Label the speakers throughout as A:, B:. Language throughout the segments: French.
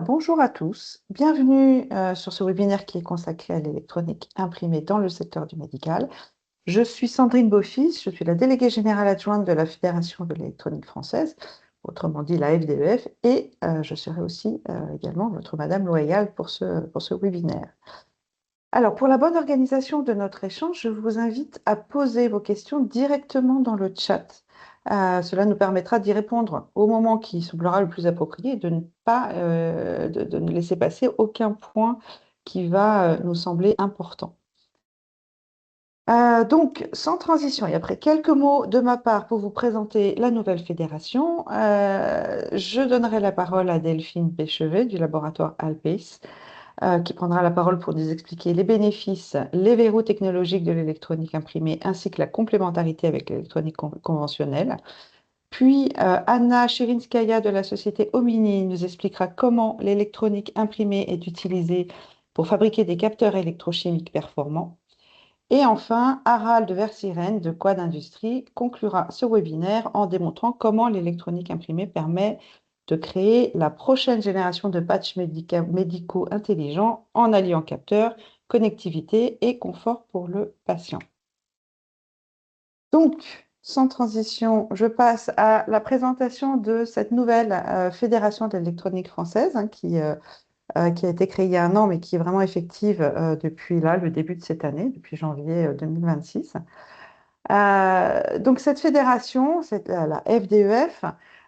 A: Bonjour à tous, bienvenue sur ce webinaire qui est consacré à l'électronique imprimée dans le secteur du médical. Je suis Sandrine Beaufils, je suis la déléguée générale adjointe de la Fédération de l'électronique française, autrement dit la FDEF, et je serai aussi également votre Madame Loyal pour ce webinaire. Alors, pour la bonne organisation de notre échange, je vous invite à poser vos questions directement dans le chat. Cela nous permettra d'y répondre au moment qui semblera le plus approprié et de ne pas de ne laisser passer aucun point qui va nous sembler important. Donc, sans transition et après quelques mots de ma part pour vous présenter la nouvelle fédération, je donnerai la parole à Delphine Péchevet du laboratoire Alpace, qui prendra la parole pour nous expliquer les bénéfices, les verrous technologiques de l'électronique imprimée ainsi que la complémentarité avec l'électronique conventionnelle. Puis Anna Chirinskaya de la société Omini nous expliquera comment l'électronique imprimée est utilisée pour fabriquer des capteurs électrochimiques performants. Et enfin, Harald Versiren de Quad Industries conclura ce webinaire en démontrant comment l'électronique imprimée permet de créer la prochaine génération de patchs médicaux intelligents en alliant capteurs, connectivité et confort pour le patient. Donc, sans transition, je passe à la présentation de cette nouvelle fédération de l'électronique française qui a été créée il y a un an, mais qui est vraiment effective depuis là, le début de cette année, depuis janvier 2026. Donc cette fédération, la FDEF,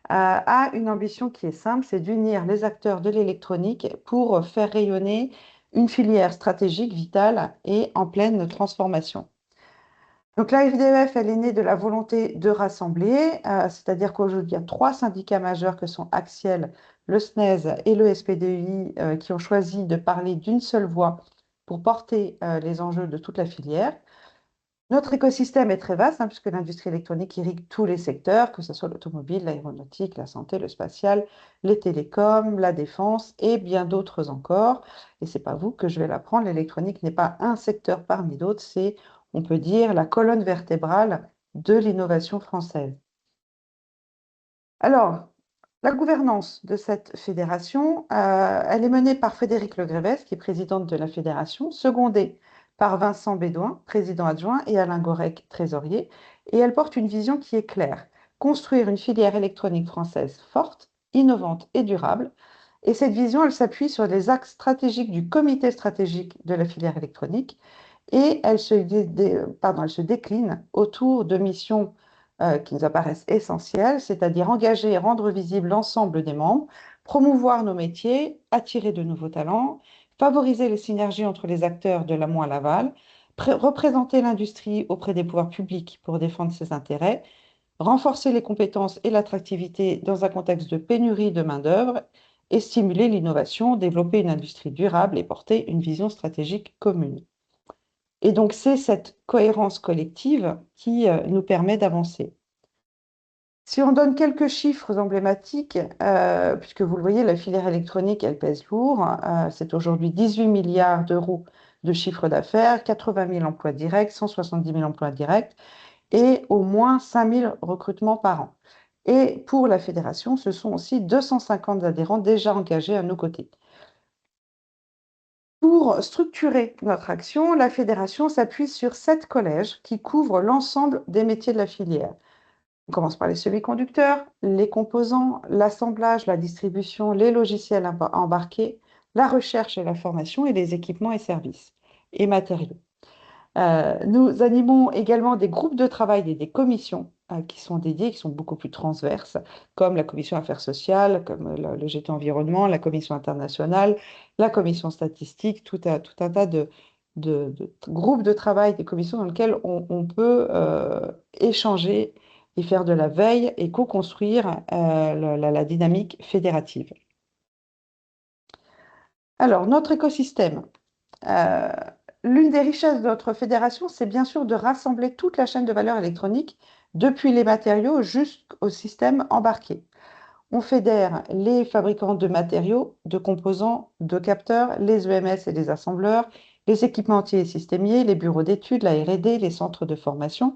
A: a une ambition qui est simple, c'est d'unir les acteurs de l'électronique pour faire rayonner une filière stratégique vitale et en pleine transformation. Donc la FDEF, elle est née de la volonté de rassembler, c'est-à-dire qu'aujourd'hui, il y a 3 syndicats majeurs que sont Axiel, le SNES et le SPDI qui ont choisi de parler d'une seule voix pour porter les enjeux de toute la filière. Notre écosystème est très vaste, puisque l'industrie électronique irrigue tous les secteurs, que ce soit l'automobile, l'aéronautique, la santé, le spatial, les télécoms, la défense et bien d'autres encore. Et ce n'est pas vous que je vais l'apprendre, l'électronique n'est pas un secteur parmi d'autres, c'est, on peut dire, la colonne vertébrale de l'innovation française. Alors, la gouvernance de cette fédération, elle est menée par Frédéric Legrévez, qui est présidente de la fédération, secondée par Vincent Bédouin, président adjoint, et Alain Gorec, trésorier. Et elle porte une vision qui est claire: construire une filière électronique française forte, innovante et durable. Et cette vision, elle s'appuie sur les axes stratégiques du comité stratégique de la filière électronique et elle se décline autour de missions qui nous apparaissent essentielles, c'est-à-dire engager et rendre visible l'ensemble des membres, promouvoir nos métiers, attirer de nouveaux talents, favoriser les synergies entre les acteurs de l'amont à l'aval, représenter l'industrie auprès des pouvoirs publics pour défendre ses intérêts, renforcer les compétences et l'attractivité dans un contexte de pénurie de main-d'œuvre et stimuler l'innovation, développer une industrie durable et porter une vision stratégique commune. Et donc, c'est cette cohérence collective qui nous permet d'avancer. Si on donne quelques chiffres emblématiques, puisque vous le voyez, la filière électronique, elle pèse lourd. C'est aujourd'hui 18 milliards d'euros de chiffre d'affaires, 80 000 emplois directs, 170 000 emplois directs et au moins 5 000 recrutements par an. Et pour la fédération, ce sont aussi 250 adhérents déjà engagés à nos côtés. Pour structurer notre action, la fédération s'appuie sur 7 collèges qui couvrent l'ensemble des métiers de la filière. On commence par les semi-conducteurs, les composants, l'assemblage, la distribution, les logiciels embarqués, la recherche et la formation et les équipements et services et matériaux. Nous animons également des groupes de travail et des commissions qui sont dédiées, qui sont beaucoup plus transverses, comme la commission affaires sociales, comme le GT environnement, la commission internationale, la commission statistique, tout un tas de groupes de travail, des commissions dans lesquelles on peut échanger et faire de la veille et co-construire la dynamique fédérative. Alors, notre écosystème. Euh, L'une des richesses de notre fédération, c'est bien sûr de rassembler toute la chaîne de valeur électronique, depuis les matériaux jusqu'au système embarqué. On fédère les fabricants de matériaux, de composants, de capteurs, les EMS et les assembleurs, les équipementiers et systémiers, les bureaux d'études, la R&D, les centres de formation,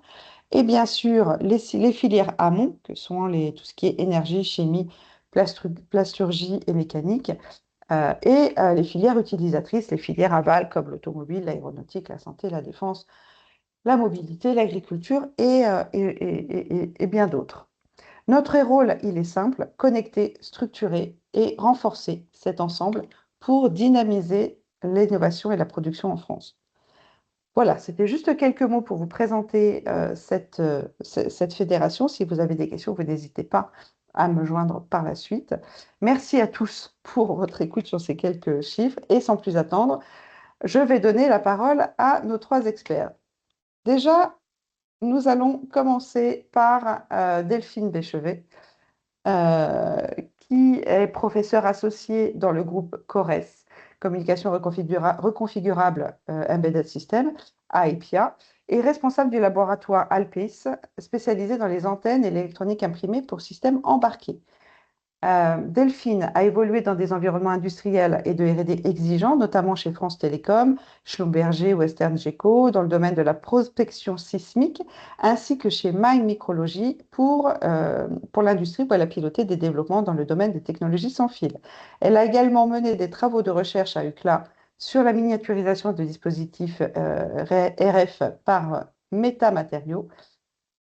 A: et bien sûr les filières amont, que sont tout ce qui est énergie, chimie, plasturgie et mécanique, et les filières utilisatrices, les filières aval comme l'automobile, l'aéronautique, la santé, la défense, la mobilité, l'agriculture et bien d'autres. Notre rôle, il est simple, connecter, structurer et renforcer cet ensemble pour dynamiser l'innovation et la production en France. Voilà, c'était juste quelques mots pour vous présenter cette fédération. Si vous avez des questions, vous n'hésitez pas à me joindre par la suite. Merci à tous pour votre écoute sur ces quelques chiffres et sans plus attendre, je vais donner la parole à nos trois experts. Déjà, nous allons commencer par Delphine Béchevet, euh, qui est professeure associée dans le groupe CORES, Communication reconfigurable Embedded System, à EPIA, et responsable du laboratoire Alpis, spécialisé dans les antennes et l'électronique imprimée pour systèmes embarqués. Delphine a évolué dans des environnements industriels et de R&D exigeants, notamment chez France Télécom, Schlumberger, Western Geco, dans le domaine de la prospection sismique, ainsi que chez Mind Micrology pour l'industrie où elle a piloté des développements dans le domaine des technologies sans fil. Elle a également mené des travaux de recherche à UCLA sur la miniaturisation de dispositifs RF par métamatériaux.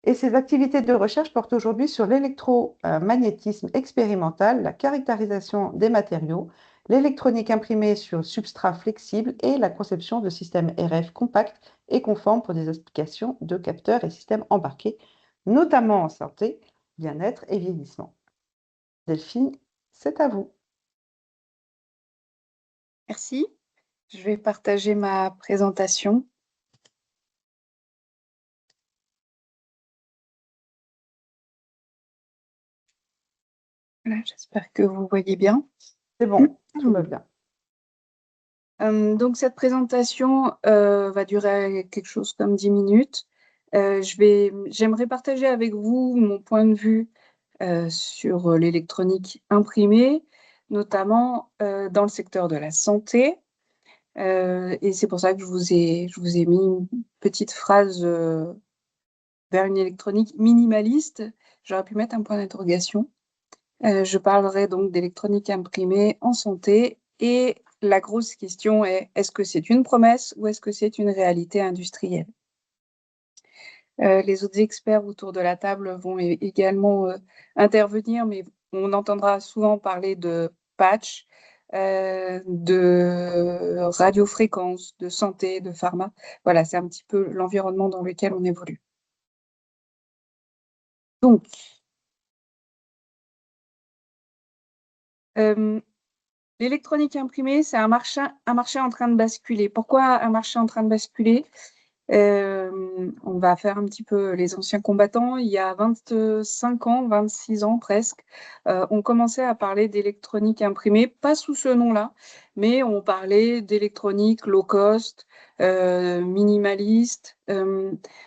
A: Et ses activités de recherche portent aujourd'hui sur l'électromagnétisme expérimental, la caractérisation des matériaux, l'électronique imprimée sur substrat flexible et la conception de systèmes RF compacts et conformes pour des applications de capteurs et systèmes embarqués, notamment en santé, bien-être et vieillissement. Delphine, c'est à vous.
B: Merci. Je vais partager ma présentation. J'espère que vous voyez bien.
A: C'est bon, tout va bien.
B: Donc, cette présentation va durer quelque chose comme 10 minutes. J'aimerais partager avec vous mon point de vue sur l'électronique imprimée, notamment dans le secteur de la santé. Et c'est pour ça que je vous ai mis une petite phrase vers une électronique minimaliste. J'aurais pu mettre un point d'interrogation. Je parlerai donc d'électronique imprimée en santé et la grosse question est, est-ce que c'est une promesse ou est-ce que c'est une réalité industrielle? Les autres experts autour de la table vont également intervenir, mais on entendra souvent parler de patch, de radiofréquence, de santé, de pharma. Voilà, c'est un petit peu l'environnement dans lequel on évolue. Donc, l'électronique imprimée, c'est un marché en train de basculer. Pourquoi un marché en train de basculer? On va faire un petit peu les anciens combattants. Il y a 25 ans, 26 ans presque, on commençait à parler d'électronique imprimée, pas sous ce nom-là, mais on parlait d'électronique low cost, minimaliste,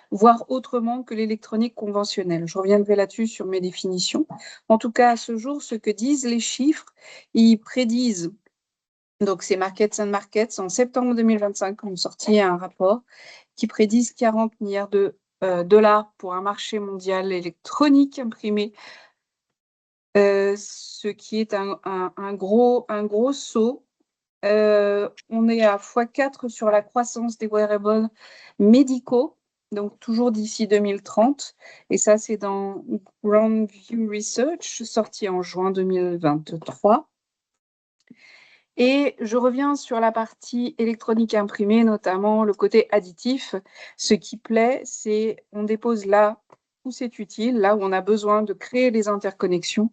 B: voire autrement que l'électronique conventionnelle. Je reviendrai là-dessus sur mes définitions. En tout cas, à ce jour, ce que disent les chiffres, ils prédisent. Donc, c'est Markets and Markets, en septembre 2025, ont sorti un rapport qui prédisent 40 milliards de dollars pour un marché mondial électronique imprimé, ce qui est un gros saut. On est à x4 sur la croissance des wearables médicaux, donc toujours d'ici 2030. Et ça, c'est dans Groundview Research, sorti en juin 2023. Et je reviens sur la partie électronique imprimée, notamment le côté additif. Ce qui plaît, c'est on dépose là où c'est utile, là où on a besoin de créer les interconnexions.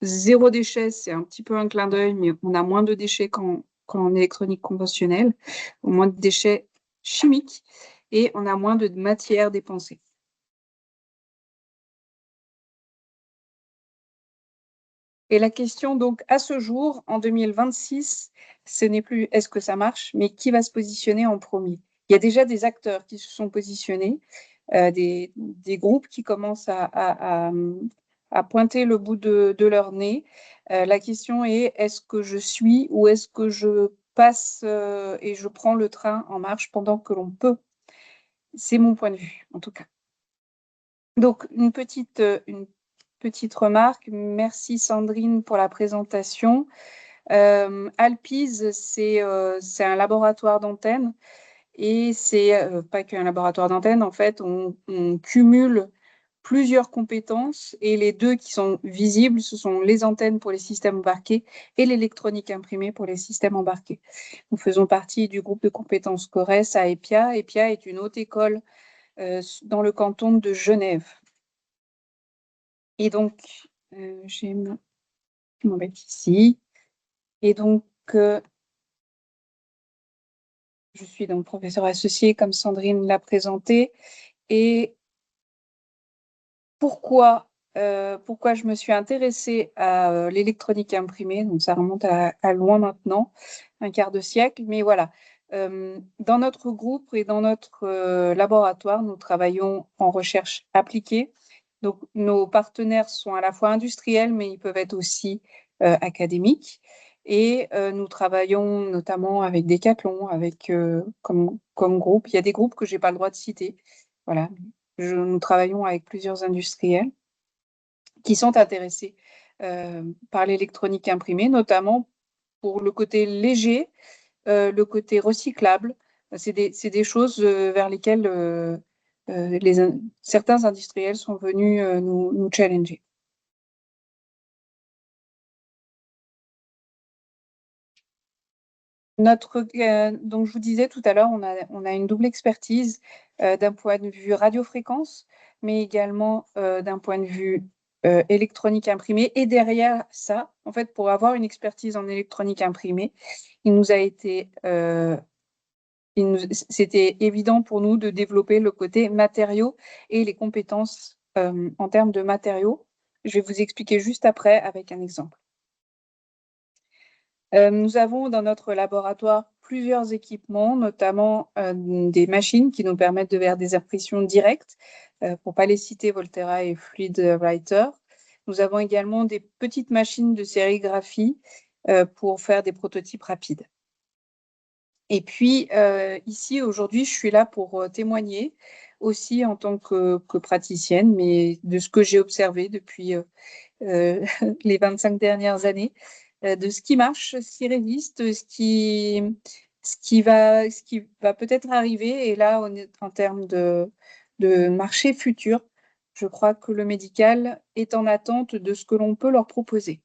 B: Zéro déchet, c'est un petit peu un clin d'œil, mais on a moins de déchets qu'en électronique conventionnelle, moins de déchets chimiques, et on a moins de matière dépensée. Et la question, donc, à ce jour, en 2026, ce n'est plus est-ce que ça marche, mais qui va se positionner en premier? Il y a déjà des acteurs qui se sont positionnés, des groupes qui commencent à pointer le bout de leur nez. La question est, est-ce que je suis ou est-ce que je passe et je prends le train en marche pendant que l'on peut? C'est mon point de vue, en tout cas. Donc, une petite remarque. Merci Sandrine pour la présentation. Alpiz, c'est un laboratoire d'antennes et c'est pas qu'un laboratoire d'antennes. En fait, on cumule plusieurs compétences et les deux qui sont visibles, ce sont les antennes pour les systèmes embarqués et l'électronique imprimée pour les systèmes embarqués. Nous faisons partie du groupe de compétences CORES à EPIA. EPIA est une haute école dans le canton de Genève. Et donc, j'ai mon bête ici. Et donc, je suis donc professeure associée, comme Sandrine l'a présenté. Et pourquoi je me suis intéressée à l'électronique imprimée, donc ça remonte à loin maintenant, un quart de siècle, mais voilà. Dans notre groupe et dans notre laboratoire, nous travaillons en recherche appliquée. Donc, nos partenaires sont à la fois industriels, mais ils peuvent être aussi académiques. Et nous travaillons notamment avec Decathlon, avec comme groupe. Il y a des groupes que je n'ai pas le droit de citer. Voilà. Nous travaillons avec plusieurs industriels qui sont intéressés par l'électronique imprimée, notamment pour le côté léger, le côté recyclable. C'est des choses vers lesquelles certains industriels sont venus nous challenger. Donc, je vous disais tout à l'heure, on a une double expertise d'un point de vue radiofréquence, mais également d'un point de vue électronique imprimée. Et derrière ça, en fait, pour avoir une expertise en électronique imprimée, c'était évident pour nous de développer le côté matériaux et les compétences en termes de matériaux. Je vais vous expliquer juste après avec un exemple. Nous avons dans notre laboratoire plusieurs équipements, notamment des machines qui nous permettent de faire des impressions directes, pour ne pas les citer, Volterra et Fluid Writer. Nous avons également des petites machines de sérigraphie pour faire des prototypes rapides. Et puis, ici, aujourd'hui, je suis là pour témoigner aussi en tant que praticienne, mais de ce que j'ai observé depuis les 25 dernières années, de ce qui marche, ce qui résiste, ce qui va peut-être arriver. Et là, en termes de marché futur, je crois que le médical est en attente de ce que l'on peut leur proposer.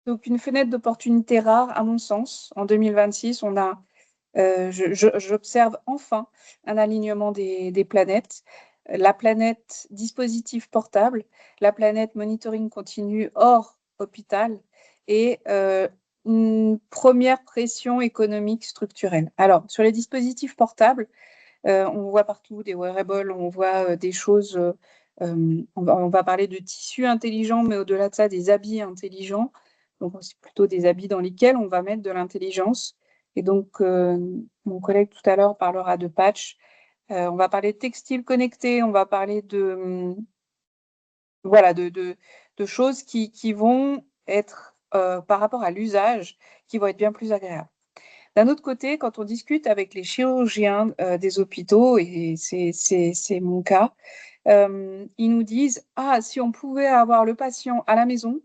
B: Donc, une fenêtre d'opportunité rare, à mon sens. En 2026, j'observe enfin un alignement des planètes. La planète dispositif portable, la planète monitoring continu hors hôpital et une première pression économique structurelle. Alors, sur les dispositifs portables, on voit partout des wearables, on voit des choses, on va parler de tissus intelligents, mais au-delà de ça, des habits intelligents. Donc, c'est plutôt des habits dans lesquels on va mettre de l'intelligence. Et donc, mon collègue tout à l'heure parlera de patch. On va parler de textile connecté, on va parler de choses qui vont être, par rapport à l'usage, qui vont être bien plus agréables. D'un autre côté, quand on discute avec les chirurgiens des hôpitaux, et c'est mon cas, ils nous disent « Ah, si on pouvait avoir le patient à la maison,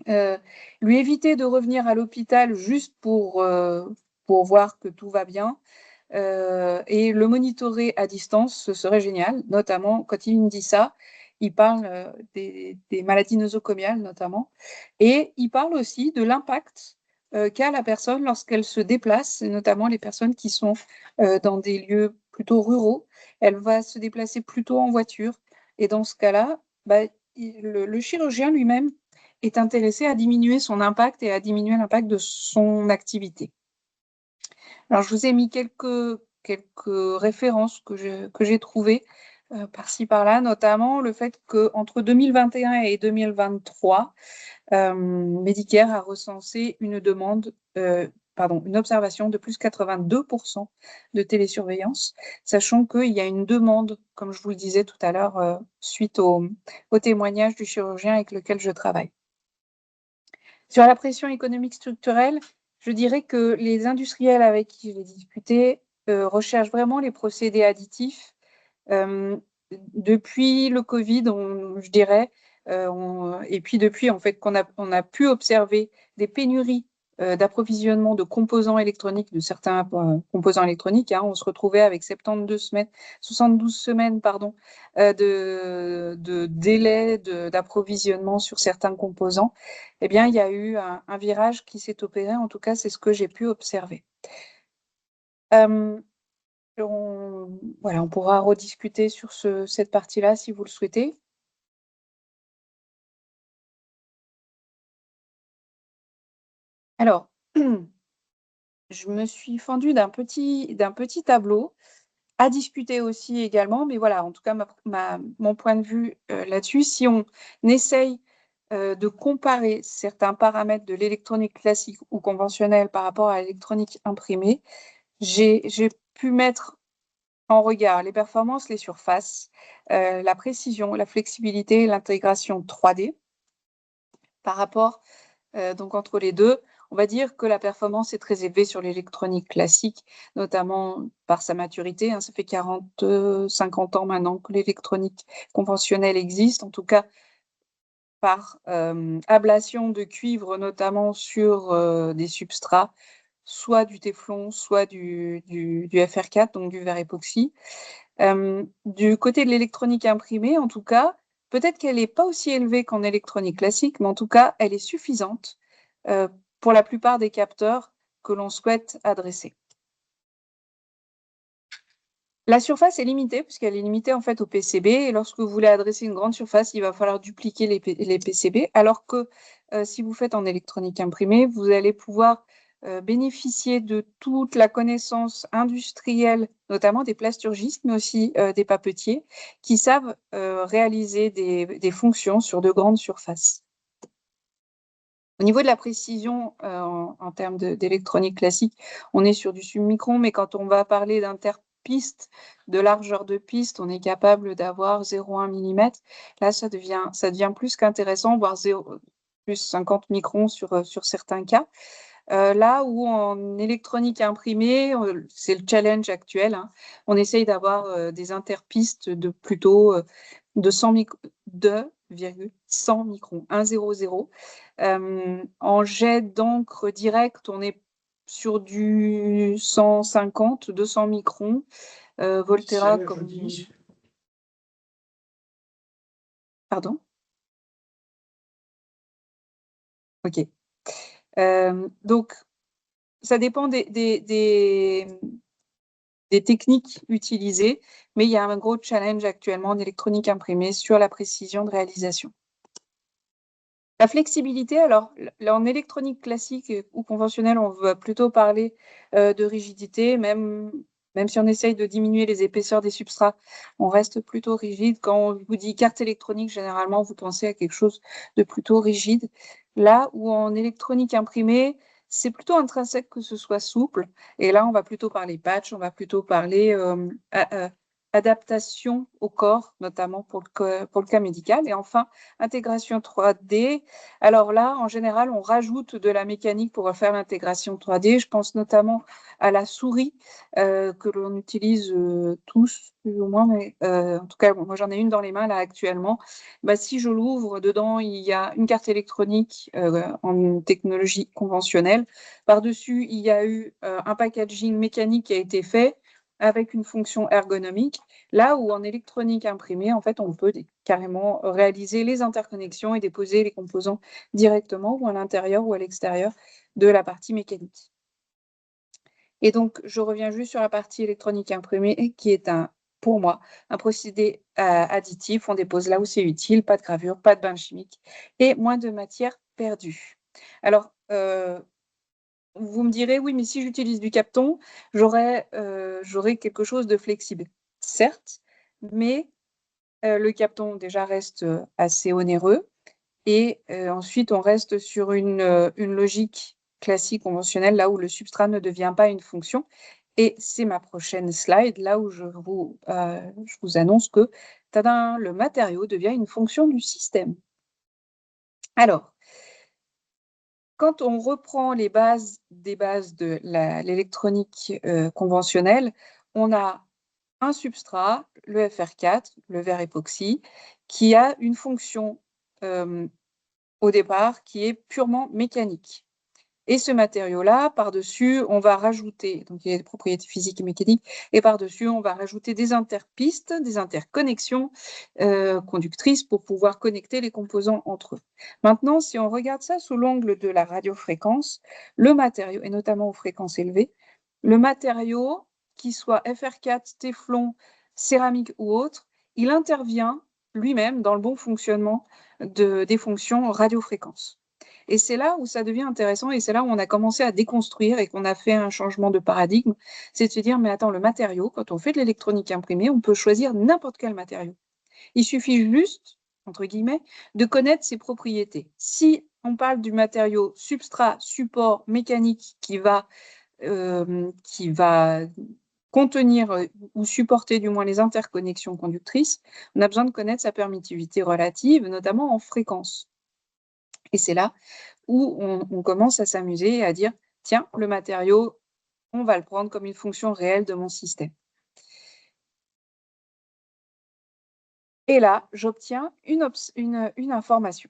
B: lui éviter de revenir à l'hôpital juste pour voir que tout va bien, et le monitorer à distance, ce serait génial. » Notamment, quand il me dit ça, il parle des maladies nosocomiales notamment, et il parle aussi de l'impact qu'a la personne lorsqu'elle se déplace, notamment les personnes qui sont dans des lieux plutôt ruraux. Elle va se déplacer plutôt en voiture, et dans ce cas-là, le chirurgien lui-même est intéressé à diminuer son impact et à diminuer l'impact de son activité. Alors, je vous ai mis quelques références que j'ai trouvées par-ci, par-là, notamment le fait qu'entre 2021 et 2023, Medicare a recensé une observation de plus 82% de télésurveillance, sachant qu'il y a une demande, comme je vous le disais tout à l'heure, suite au témoignage du chirurgien avec lequel je travaille. Sur la pression économique structurelle, je dirais que les industriels avec qui j'ai discuté recherchent vraiment les procédés additifs depuis le Covid, je dirais, et puis depuis en fait qu'on a pu observer des pénuries d'approvisionnement de composants électroniques, de certains composants électroniques, hein, on se retrouvait avec 72 semaines pardon, de délai d'approvisionnement sur certains composants. Eh bien, il y a eu un virage qui s'est opéré, en tout cas, c'est ce que j'ai pu observer. Voilà, on pourra rediscuter sur cette partie-là si vous le souhaitez. Alors, je me suis fendue d'un petit tableau à discuter aussi également, mais voilà, en tout cas, mon point de vue là-dessus, si on essaye de comparer certains paramètres de l'électronique classique ou conventionnelle par rapport à l'électronique imprimée, j'ai pu mettre en regard les performances, les surfaces, la précision, la flexibilité, l'intégration 3D par rapport donc entre les deux. On va dire que la performance est très élevée sur l'électronique classique, notamment par sa maturité, hein. Ça fait 50 ans maintenant que l'électronique conventionnelle existe, en tout cas par ablation de cuivre, notamment sur des substrats, soit du téflon, soit du FR4, donc du verre époxy. Du côté de l'électronique imprimée, en tout cas, peut-être qu'elle n'est pas aussi élevée qu'en électronique classique, mais en tout cas, elle est suffisante pour la plupart des capteurs que l'on souhaite adresser. La surface est limitée, puisqu'elle est limitée en fait au PCB, et lorsque vous voulez adresser une grande surface, il va falloir dupliquer les PCB, alors que si vous faites en électronique imprimée, vous allez pouvoir bénéficier de toute la connaissance industrielle, notamment des plasturgistes, mais aussi des papetiers, qui savent réaliser des fonctions sur de grandes surfaces. Au niveau de la précision en termes d'électronique classique, on est sur du submicron, mais quand on va parler d'interpiste, de largeur de piste, on est capable d'avoir 0,1 mm. Là, ça devient plus qu'intéressant, voire plus 50 microns sur certains cas. Là où en électronique imprimée, c'est le challenge actuel, hein, on essaye d'avoir des interpistes de plutôt de 100 microns, 1,00. En jet d'encre direct, on est sur du 150, 200 microns. Volterra, comme... Pardon? Ok. Donc, ça dépend des techniques utilisées, mais il y a un gros challenge actuellement en électronique imprimée sur la précision de réalisation. La flexibilité, alors, en électronique classique ou conventionnelle, on va plutôt parler de rigidité, même si on essaye de diminuer les épaisseurs des substrats, on reste plutôt rigide. Quand on vous dit carte électronique, généralement, vous pensez à quelque chose de plutôt rigide. Là où en électronique imprimée, c'est plutôt intrinsèque que ce soit souple. Et là, on va plutôt parler patch, on va plutôt parler adaptation au corps, notamment pour le cas médical. Et enfin, intégration 3D. Alors là, en général, on rajoute de la mécanique pour faire l'intégration 3D. Je pense notamment à la souris que l'on utilise tous, plus ou moins, mais en tout cas, moi j'en ai une dans les mains là actuellement. Bah, si je l'ouvre, dedans, il y a une carte électronique en technologie conventionnelle. Par-dessus, il y a eu un packaging mécanique qui a été fait avec une fonction ergonomique, là où en électronique imprimée, en fait, on peut carrément réaliser les interconnexions et déposer les composants directement ou à l'intérieur ou à l'extérieur de la partie mécanique. Et donc, je reviens juste sur la partie électronique imprimée, qui est pour moi, un procédé additif. On dépose là où c'est utile, pas de gravure, pas de bain chimique et moins de matière perdue. Alors, vous me direz, oui, mais si j'utilise du Kapton, j'aurai quelque chose de flexible. Certes, mais le Kapton déjà reste assez onéreux. Et ensuite, on reste sur une logique classique conventionnelle, là où le substrat ne devient pas une fonction. Et c'est ma prochaine slide, là où je vous annonce que tadam, le matériau devient une fonction du système. Alors, quand on reprend des bases de l'électronique conventionnelle, on a un substrat, le FR4, le verre époxy, qui a une fonction au départ qui est purement mécanique. Et ce matériau-là, par-dessus, on va rajouter, donc il y a des propriétés physiques et mécaniques, et par-dessus, on va rajouter des interpistes, des interconnexions conductrices pour pouvoir connecter les composants entre eux. Maintenant, si on regarde ça sous l'angle de la radiofréquence, le matériau, et notamment aux fréquences élevées, le matériau, qu'il soit FR4, téflon, céramique ou autre, il intervient lui-même dans le bon fonctionnement des fonctions radiofréquences. Et c'est là où ça devient intéressant et c'est là où on a commencé à déconstruire et qu'on a fait un changement de paradigme. C'est de se dire, mais attends, le matériau, quand on fait de l'électronique imprimée, on peut choisir n'importe quel matériau. Il suffit juste, entre guillemets, de connaître ses propriétés. Si on parle du matériau substrat, support, mécanique qui va contenir ou supporter du moins les interconnexions conductrices, on a besoin de connaître sa permittivité relative, notamment en fréquence. Et c'est là où on commence à s'amuser et à dire, tiens, le matériau, on va le prendre comme une fonction réelle de mon système. Et là, j'obtiens une information.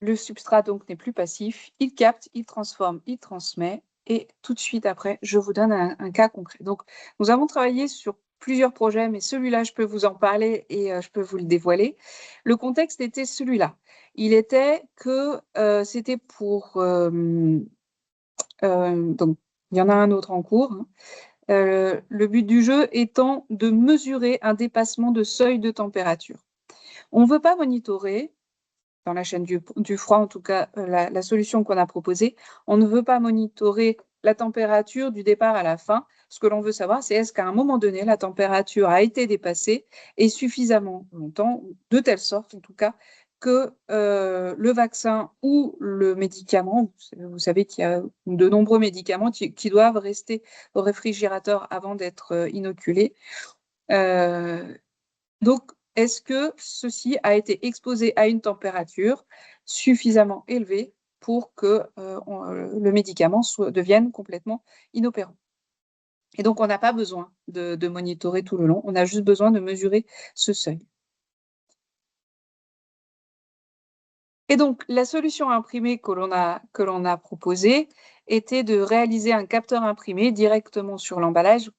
B: Le substrat donc n'est plus passif, il capte, il transforme, il transmet, et tout de suite après, je vous donne un cas concret. Donc, nous avons travaillé sur plusieurs projets, mais celui-là, je peux vous en parler et je peux vous le dévoiler. Le contexte était celui-là. Il était que c'était pour... donc, il y en a un autre en cours. Hein. Le but du jeu étant de mesurer un dépassement de seuil de température. On ne veut pas monitorer, dans la chaîne du froid, en tout cas, la solution qu'on a proposée, on ne veut pas monitorer la température du départ à la fin. Ce que l'on veut savoir, c'est est-ce qu'à un moment donné, la température a été dépassée et suffisamment longtemps, de telle sorte en tout cas, que le vaccin ou le médicament, vous savez qu'il y a de nombreux médicaments qui doivent rester au réfrigérateur avant d'être inoculés. Donc, est-ce que ceci a été exposé à une température suffisamment élevée pour que le médicament devienne complètement inopérant? Et donc, on n'a pas besoin de monitorer tout le long, on a juste besoin de mesurer ce seuil. Et donc, la solution imprimée que l'on a proposée était de réaliser un capteur imprimé directement sur l'emballage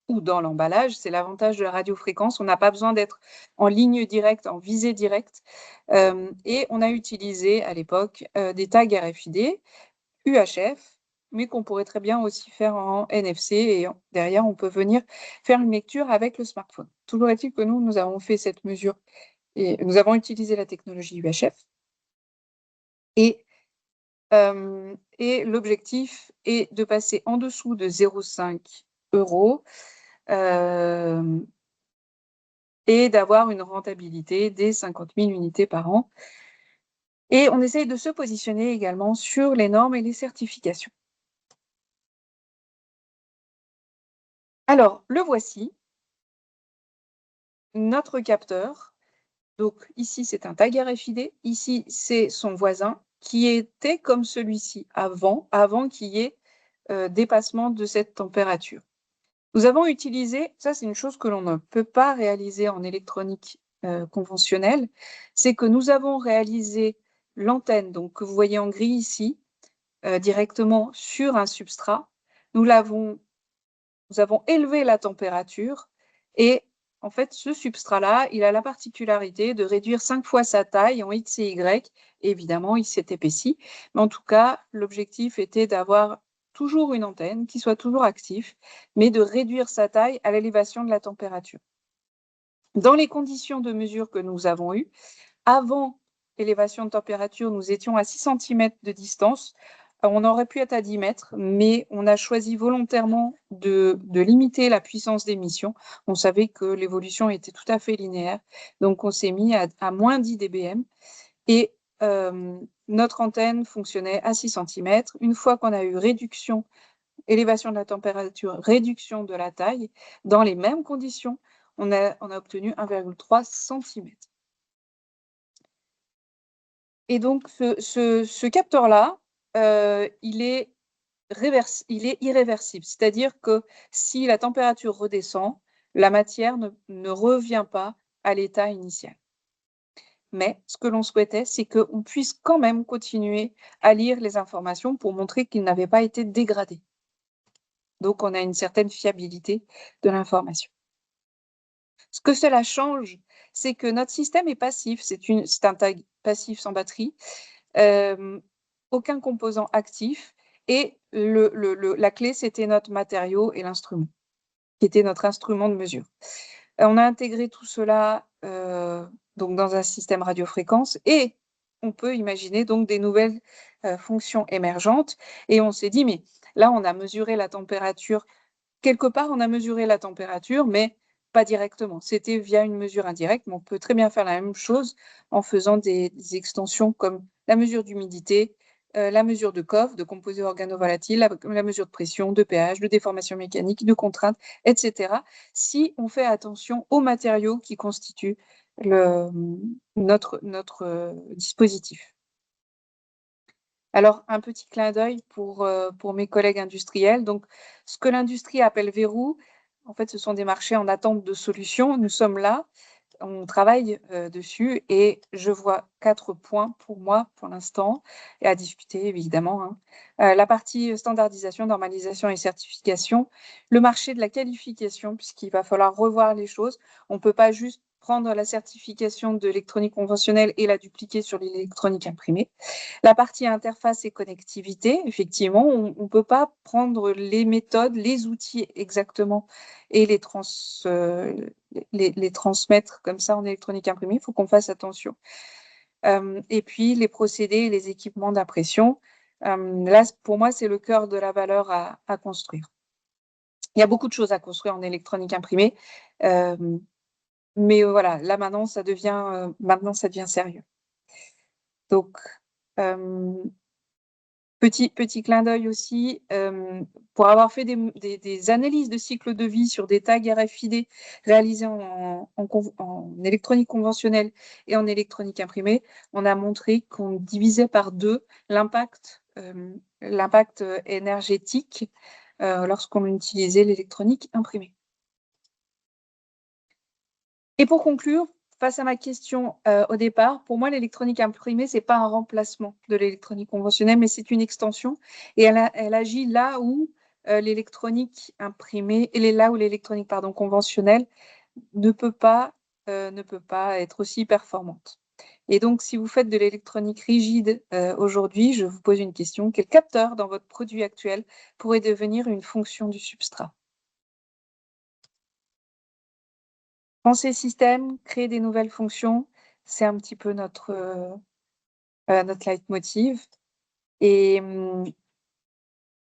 B: ou dans l'emballage. C'est l'avantage de la radiofréquence. On n'a pas besoin d'être en ligne directe, en visée directe. Et on a utilisé à l'époque des tags RFID, UHF, mais qu'on pourrait très bien aussi faire en NFC. Et derrière, on peut venir faire une lecture avec le smartphone. Toujours est-il que nous avons fait cette mesure et nous avons utilisé la technologie UHF. Et l'objectif est de passer en dessous de 0,5 € et d'avoir une rentabilité des 50 000 unités par an. Et on essaye de se positionner également sur les normes et les certifications. Alors, le voici, notre capteur. Donc ici, c'est un tag RFID. Ici, c'est son voisin qui était comme celui-ci avant qu'il y ait dépassement de cette température. Nous avons utilisé, ça c'est une chose que l'on ne peut pas réaliser en électronique conventionnelle, c'est que nous avons réalisé l'antenne, donc que vous voyez en gris ici, directement sur un substrat. Nous avons élevé la température et en fait, ce substrat-là, il a la particularité de réduire 5 fois sa taille en X et Y. Et évidemment, il s'est épaissi. Mais en tout cas, l'objectif était d'avoir toujours une antenne qui soit toujours active, mais de réduire sa taille à l'élévation de la température. Dans les conditions de mesure que nous avons eues, avant l'élévation de température, nous étions à 6 cm de distance. On aurait pu être à 10 mètres, mais on a choisi volontairement de limiter la puissance d'émission. On savait que l'évolution était tout à fait linéaire, donc on s'est mis à moins 10 dBm. Et notre antenne fonctionnait à 6 cm. Une fois qu'on a eu élévation de la température, réduction de la taille, dans les mêmes conditions, on a obtenu 1,3 cm. Et donc, ce capteur-là, il est il est irréversible. C'est-à-dire que si la température redescend, la matière ne revient pas à l'état initial. Mais ce que l'on souhaitait, c'est qu'on puisse quand même continuer à lire les informations pour montrer qu'ils n'avaient pas été dégradés. Donc, on a une certaine fiabilité de l'information. Ce que cela change, c'est que notre système est passif. C'est un tag passif sans batterie, aucun composant actif. Et la clé, c'était notre matériau et l'instrument, qui était notre instrument de mesure. On a intégré tout cela donc dans un système radiofréquence et on peut imaginer donc des nouvelles fonctions émergentes. Et on s'est dit, mais là, on a mesuré la température. Quelque part, on a mesuré la température, mais pas directement. C'était via une mesure indirecte, mais on peut très bien faire la même chose en faisant des extensions comme la mesure d'humidité, la mesure de COF, de composés organovolatiles, la mesure de pression, de pH, de déformation mécanique, de contrainte, etc. Si on fait attention aux matériaux qui constituent notre dispositif. Alors, un petit clin d'œil pour mes collègues industriels. Donc, ce que l'industrie appelle verrou, en fait, ce sont des marchés en attente de solutions. Nous sommes là, on travaille dessus et je vois 4 points pour moi pour l'instant et à discuter évidemment, hein. La partie standardisation, normalisation et certification, le marché de la qualification puisqu'il va falloir revoir les choses. On ne peut pas juste prendre la certification de l'électronique conventionnelle et la dupliquer sur l'électronique imprimée. La partie interface et connectivité, effectivement, on ne peut pas prendre les méthodes, les outils exactement et les transmettre comme ça en électronique imprimée. Il faut qu'on fasse attention. Et puis, les procédés et les équipements d'impression. Là, pour moi, c'est le cœur de la valeur à construire. Il y a beaucoup de choses à construire en électronique imprimée. Mais voilà, là, maintenant, ça devient sérieux. Donc, petit clin d'œil aussi, pour avoir fait des analyses de cycle de vie sur des tags RFID réalisés en électronique conventionnelle et en électronique imprimée, on a montré qu'on divisait par 2 l'impact énergétique lorsqu'on utilisait l'électronique imprimée. Et pour conclure, face à ma question au départ, pour moi, l'électronique imprimée, ce n'est pas un remplacement de l'électronique conventionnelle, mais c'est une extension. Et elle agit là où l'électronique imprimée, là où l'électronique conventionnelle ne peut pas être aussi performante. Et donc, si vous faites de l'électronique rigide aujourd'hui, je vous pose une question. Quel capteur dans votre produit actuel pourrait devenir une fonction du substrat ? Penser système, créer des nouvelles fonctions, c'est un petit peu notre leitmotiv. Et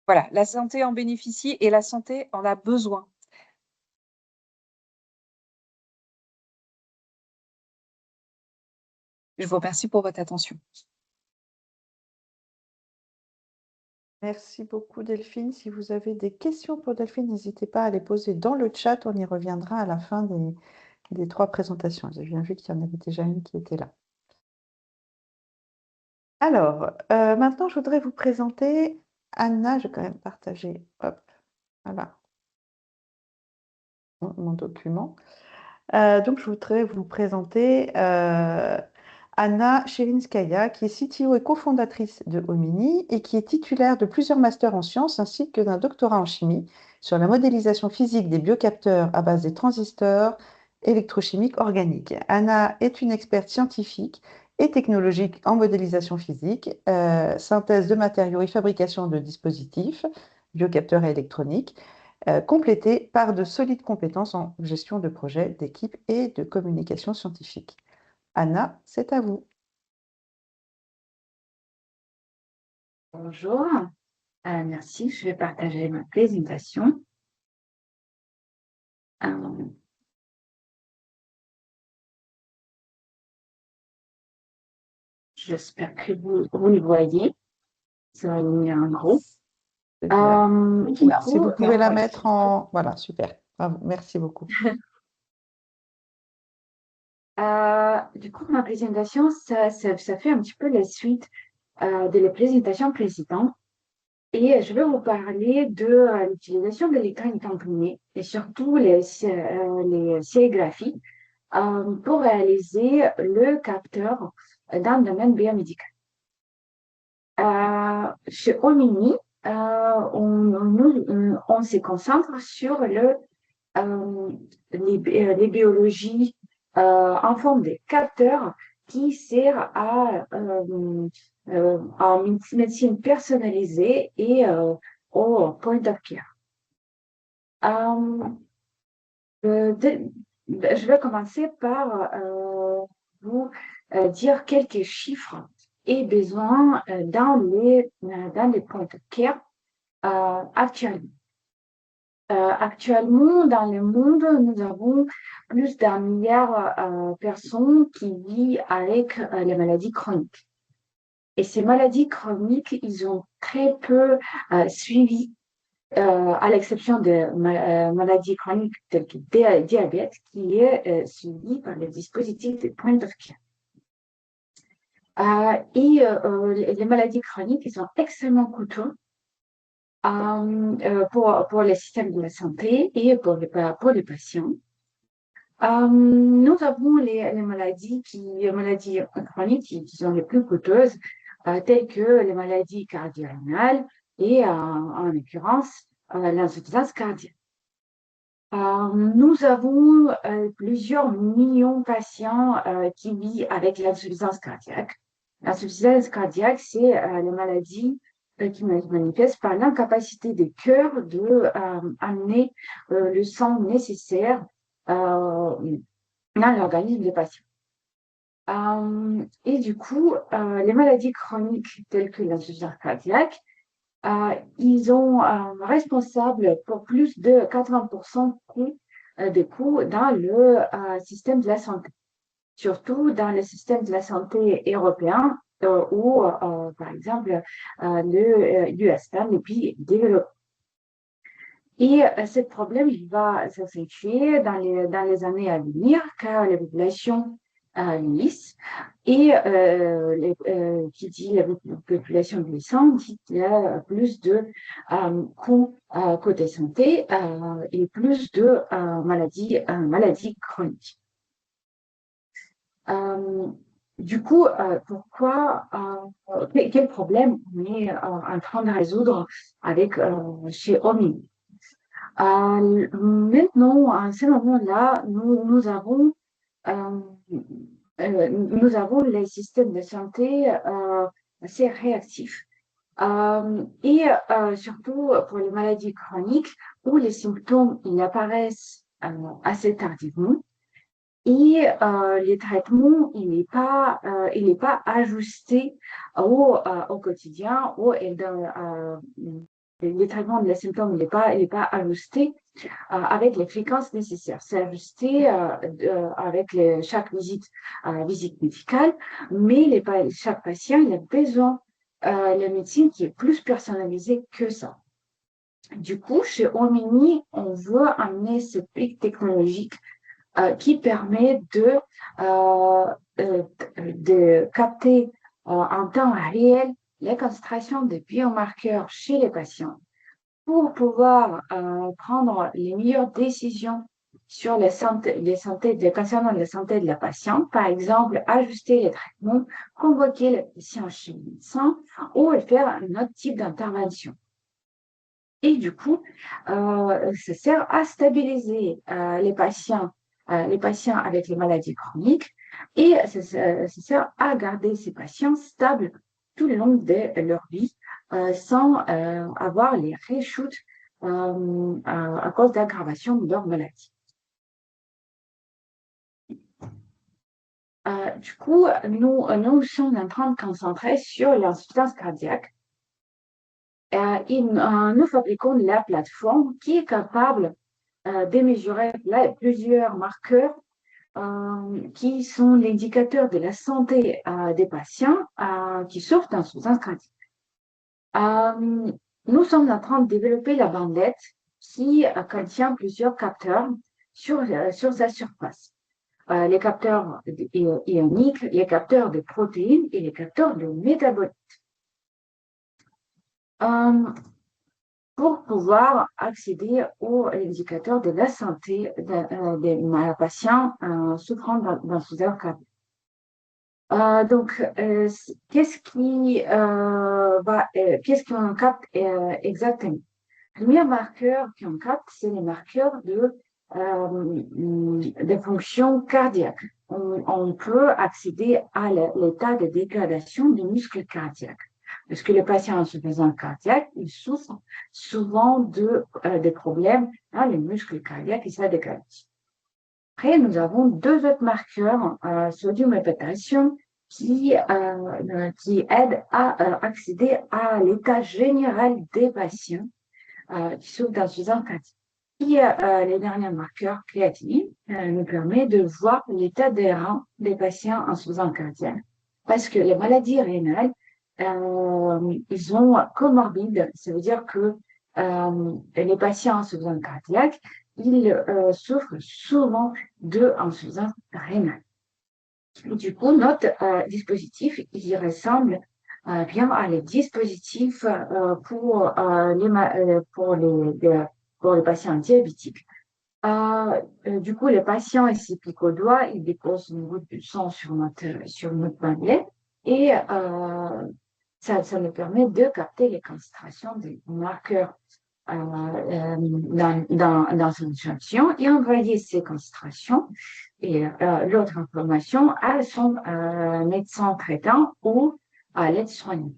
B: voilà, la santé en bénéficie et la santé en a besoin. Je vous remercie pour votre attention.
A: Merci beaucoup Delphine. Si vous avez des questions pour Delphine, n'hésitez pas à les poser dans le chat. On y reviendra à la fin des 3 présentations. J'ai bien vu qu'il y en avait déjà une qui était là. Alors, maintenant, je voudrais vous présenter Anna. Je vais quand même partager, hop, voilà, mon document. Donc, je voudrais vous présenter Anna Chevinskaya, qui est CTO et cofondatrice de Omini et qui est titulaire de plusieurs masters en sciences ainsi que d'un doctorat en chimie sur la modélisation physique des biocapteurs à base des transistors électrochimiques organiques. Anna est une experte scientifique et technologique en modélisation physique, synthèse de matériaux et fabrication de dispositifs, biocapteurs et électroniques, complétée par de solides compétences en gestion de projets, d'équipe et de communication scientifique. Anna, c'est à vous.
C: Bonjour, merci. Je vais partager ma présentation. J'espère que vous le voyez. Ça va venir en gros.
A: Si vous pouvez la mettre en... Voilà, super. Bravo. Merci beaucoup.
C: Du coup, ma présentation, ça fait un petit peu la suite de la présentation précédente. Et je vais vous parler de l'utilisation de l'électronique imprimée et surtout les sérigraphies pour réaliser le capteur dans le domaine biomédical. Chez Omini, on se concentre sur les biologies en forme de capteurs qui servent en médecine personnalisée et au point of care. Je vais commencer par vous dire quelques chiffres et besoins dans les points of care actuellement. Actuellement, dans le monde, nous avons plus d'un milliard de personnes qui vivent avec les maladies chroniques. Et ces maladies chroniques, ils ont très peu suivi, à l'exception de maladies chroniques telles que le diabète, qui est suivi par les dispositifs de point of care. Les maladies chroniques, ils sont extrêmement coûteux pour les systèmes de la santé et pour les patients. Nous avons les maladies chroniques qui sont les plus coûteuses, telles que les maladies cardio-rénales et en l'occurrence l'insuffisance cardiaque. Nous avons plusieurs millions de patients qui vivent avec l'insuffisance cardiaque. L'insuffisance cardiaque, c'est la maladie qui manifeste par l'incapacité du cœur d'amener le sang nécessaire dans l'organisme des patients. Et du coup, les maladies chroniques telles que l'insuffisance cardiaque, ils sont responsables pour plus de 80% des coûts dans le système de la santé, surtout dans le système de la santé européen ou, par exemple, l'US, les pays développés. Et ce problème, il va s'accentuer dans les années à venir car les populations vieillissent et qui dit la population vieillissante dit qu'il y a plus de coûts côté santé et plus de maladies chroniques. Du coup, quel problème on est en train de résoudre chez Omni? Maintenant, à ce moment-là, nous avons les systèmes de santé assez réactifs. Surtout pour les maladies chroniques où les symptômes ils apparaissent assez tardivement et les traitements il n'est pas ajusté au quotidien ou les traitements de les symptômes il n'est pas ajusté avec les fréquences nécessaires. C'est ajusté avec chaque visite médicale, mais chaque patient il a besoin la médecine qui est plus personnalisée que ça. Du coup, chez Omini, on veut amener ce pic technologique qui permet de capter en temps réel les concentrations de biomarqueurs chez les patients pour pouvoir prendre les meilleures décisions sur concernant la santé de la patiente, par exemple, ajuster les traitements, convoquer le patient chez le médecin ou faire un autre type d'intervention. Et du coup, ça sert à stabiliser les patients avec les maladies chroniques et ça sert à garder ces patients stables tout le long de leur vie sans avoir les rechutes à cause d'aggravation de leur maladie. Du coup, nous sommes en train de concentrer sur l'insuffisance cardiaque. Nous fabriquons la plateforme qui est capable de mesurer plusieurs marqueurs qui sont l'indicateur de la santé des patients qui souffrent d'insuffisance cardiaque. Nous sommes en train de développer la bandelette qui contient plusieurs capteurs sur sa surface. Les capteurs ioniques, les capteurs de protéines et les capteurs de métabolites. Euh, pour pouvoir accéder aux indicateurs de la santé des patients souffrant d'insuffisance cardiaque. Donc, qu'est-ce qu'on capte exactement? Les meilleurs marqueurs qu'on capte, c'est les marqueurs des fonctions cardiaques. On peut accéder à l'état de dégradation du muscle cardiaque. Parce que les patients en insuffisance cardiaque, ils souffrent souvent des problèmes dans les muscles cardiaques et sa dégradation. Après, nous avons deux autres marqueurs, sodium et potassium, qui aident à accéder à l'état général des patients qui souffrent d'insuffisance cardiaque. Et les derniers marqueurs créatinine nous permet de voir l'état des reins des patients en insuffisance cardiaque. Parce que les maladies rénales, ils ont comorbide, ça veut dire que les patients en insuffisance cardiaque, ils souffrent souvent d'insuffisance rénale. Et du coup, notre dispositif, il ressemble bien à les dispositifs pour les patients diabétiques. Du coup, les patients ici piquent au doigt, ils déposent une goutte de sang sur notre bandelette et ça nous permet de capter les concentrations des marqueurs dans une échantillon et envoyer ces concentrations et l'autre information à son médecin traitant ou à l'aide-soignant.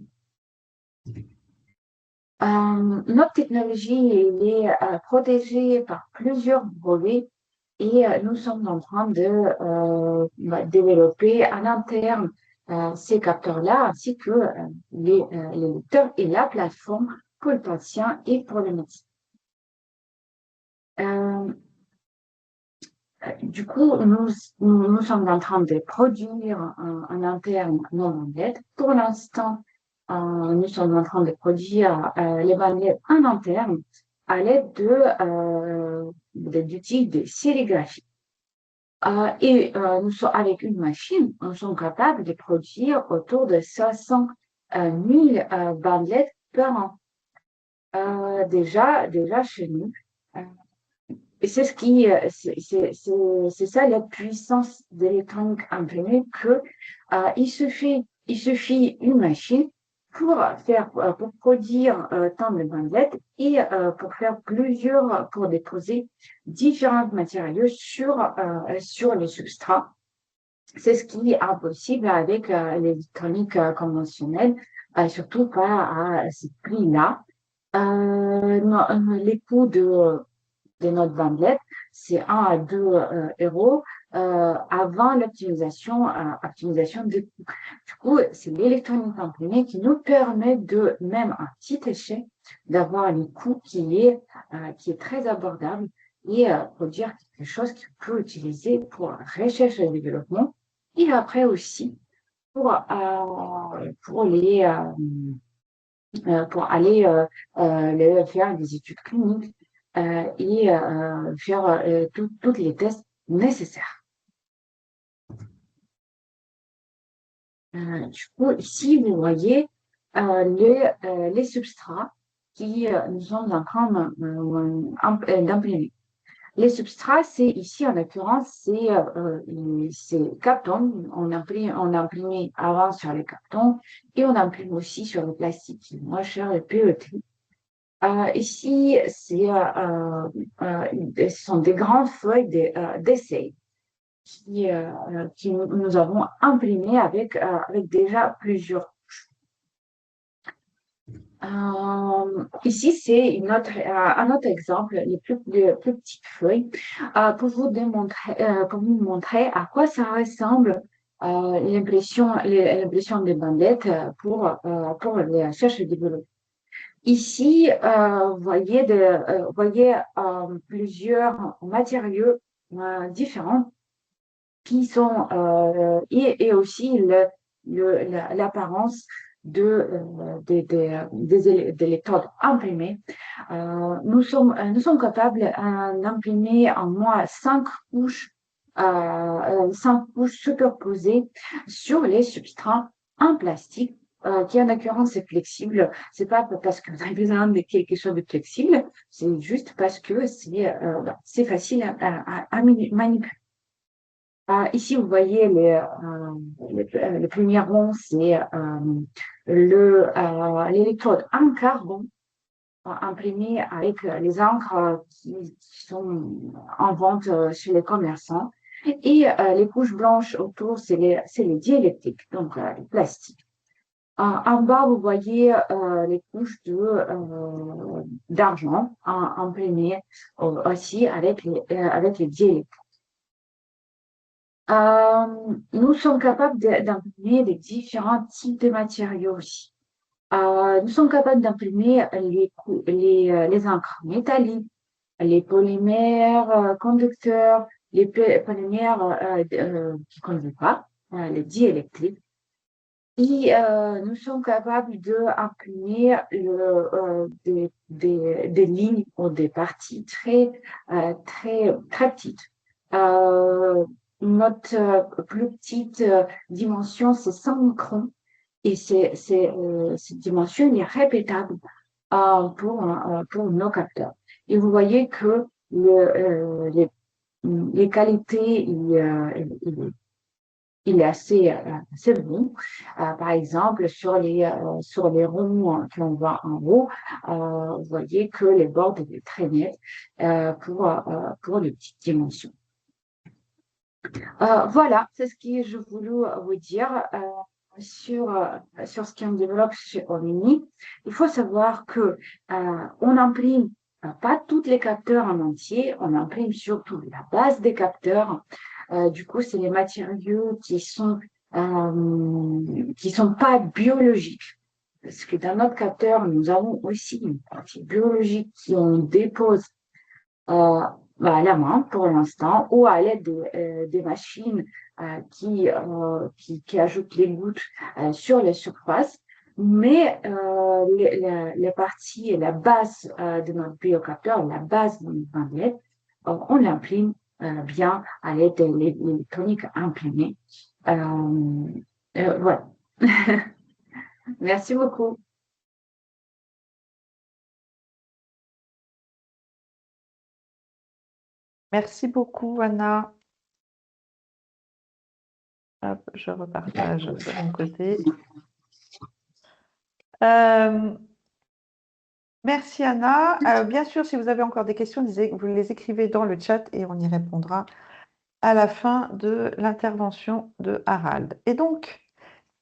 C: Notre technologie est protégée par plusieurs brevets et nous sommes en train de développer à l'interne ces capteurs-là ainsi que les lecteurs et la plateforme pour le patient et pour le médecin. Du coup, nous sommes en train de produire en interne nos bandelettes. Pour l'instant, nous sommes en train de produire les bandelettes en interne à l'aide d'outils de sérigraphie. Nous sommes avec une machine, nous sommes capables de produire autour de 500 000 bandelettes par an. Déjà chez nous. Et c'est ça la puissance de l'électronique imprimée que il suffit une machine pour produire tant de bandelettes et pour déposer différents matériaux sur les substrats. C'est ce qui est impossible avec l'électronique conventionnelle, surtout pas à ce prix-là. Les coûts de notre bandelette, c'est 1 à 2 euros avant l'optimisation des coûts. Du coup, c'est l'électronique imprimée qui nous permet de, même à petit échelle, d'avoir un coût qui est très abordable et produire quelque chose qu'on peut utiliser pour recherche et développement et après aussi pour aller faire des études cliniques et faire tous les tests nécessaires. Du coup, ici, vous voyez les substrats qui nous sommes en train d'imprimer. Les substrats, c'est ici, en l'occurrence, c'est carton. On imprimé avant sur les cartons et on imprime aussi sur le plastique, qui est moins cher, le PET. Ici, ce sont des grandes feuilles d'essai qui nous avons imprimées avec déjà plusieurs. Ici, c'est un autre exemple, les plus petites feuilles, pour vous montrer à quoi ça ressemble l'impression des bandelettes pour les recherches et développement. Ici, vous voyez plusieurs matériaux différents qui sont et aussi l'apparence des électrodes imprimées. Nous sommes capables d'imprimer en moins 5 couches superposées sur les substrats en plastique qui en occurrence est flexible. C'est pas parce que vous avez besoin de quelque chose de flexible, c'est juste parce que c'est facile à manipuler. Ici, vous voyez le premier rond, c'est l'électrode en carbone imprimée avec les encres qui sont en vente chez les commerçants. Et les couches blanches autour, c'est les diélectriques, donc les plastiques. En bas, vous voyez les couches d'argent imprimées aussi avec les diélectriques. Nous sommes capables d'imprimer des différents types de matériaux aussi. Nous sommes capables d'imprimer les encres métalliques, les polymères conducteurs, les polymères qui ne conduisent pas, les diélectriques. Et nous sommes capables d'imprimer des lignes ou des parties très petites. Notre plus petite dimension, c'est 100 microns. Et cette dimension est répétable pour nos capteurs. Et vous voyez que les qualités, il est assez bon. Par exemple, sur les ronds que l'on voit en haut, vous voyez que les bords étaient très nets pour les petites dimensions. Voilà, c'est ce que je voulais vous dire sur ce qu'on développe chez Omni. Il faut savoir que on imprime pas tous les capteurs en entier, on imprime surtout la base des capteurs. Du coup, c'est les matériaux qui sont pas biologiques. Parce que dans notre capteur, nous avons aussi une partie biologique qu'on dépose à la main pour l'instant ou à l'aide des machines qui ajoutent les gouttes sur les surfaces. Mais les parties et la base de notre biocapteur, la base de notre bandelette, on l'imprime bien à l'aide de l'électronique imprimée. Voilà. Merci beaucoup.
A: Merci beaucoup, Anna. Hop, je repartage de mon côté. Merci, Anna. Bien sûr, si vous avez encore des questions, vous les écrivez dans le chat et on y répondra à la fin de l'intervention de Harald. Et donc,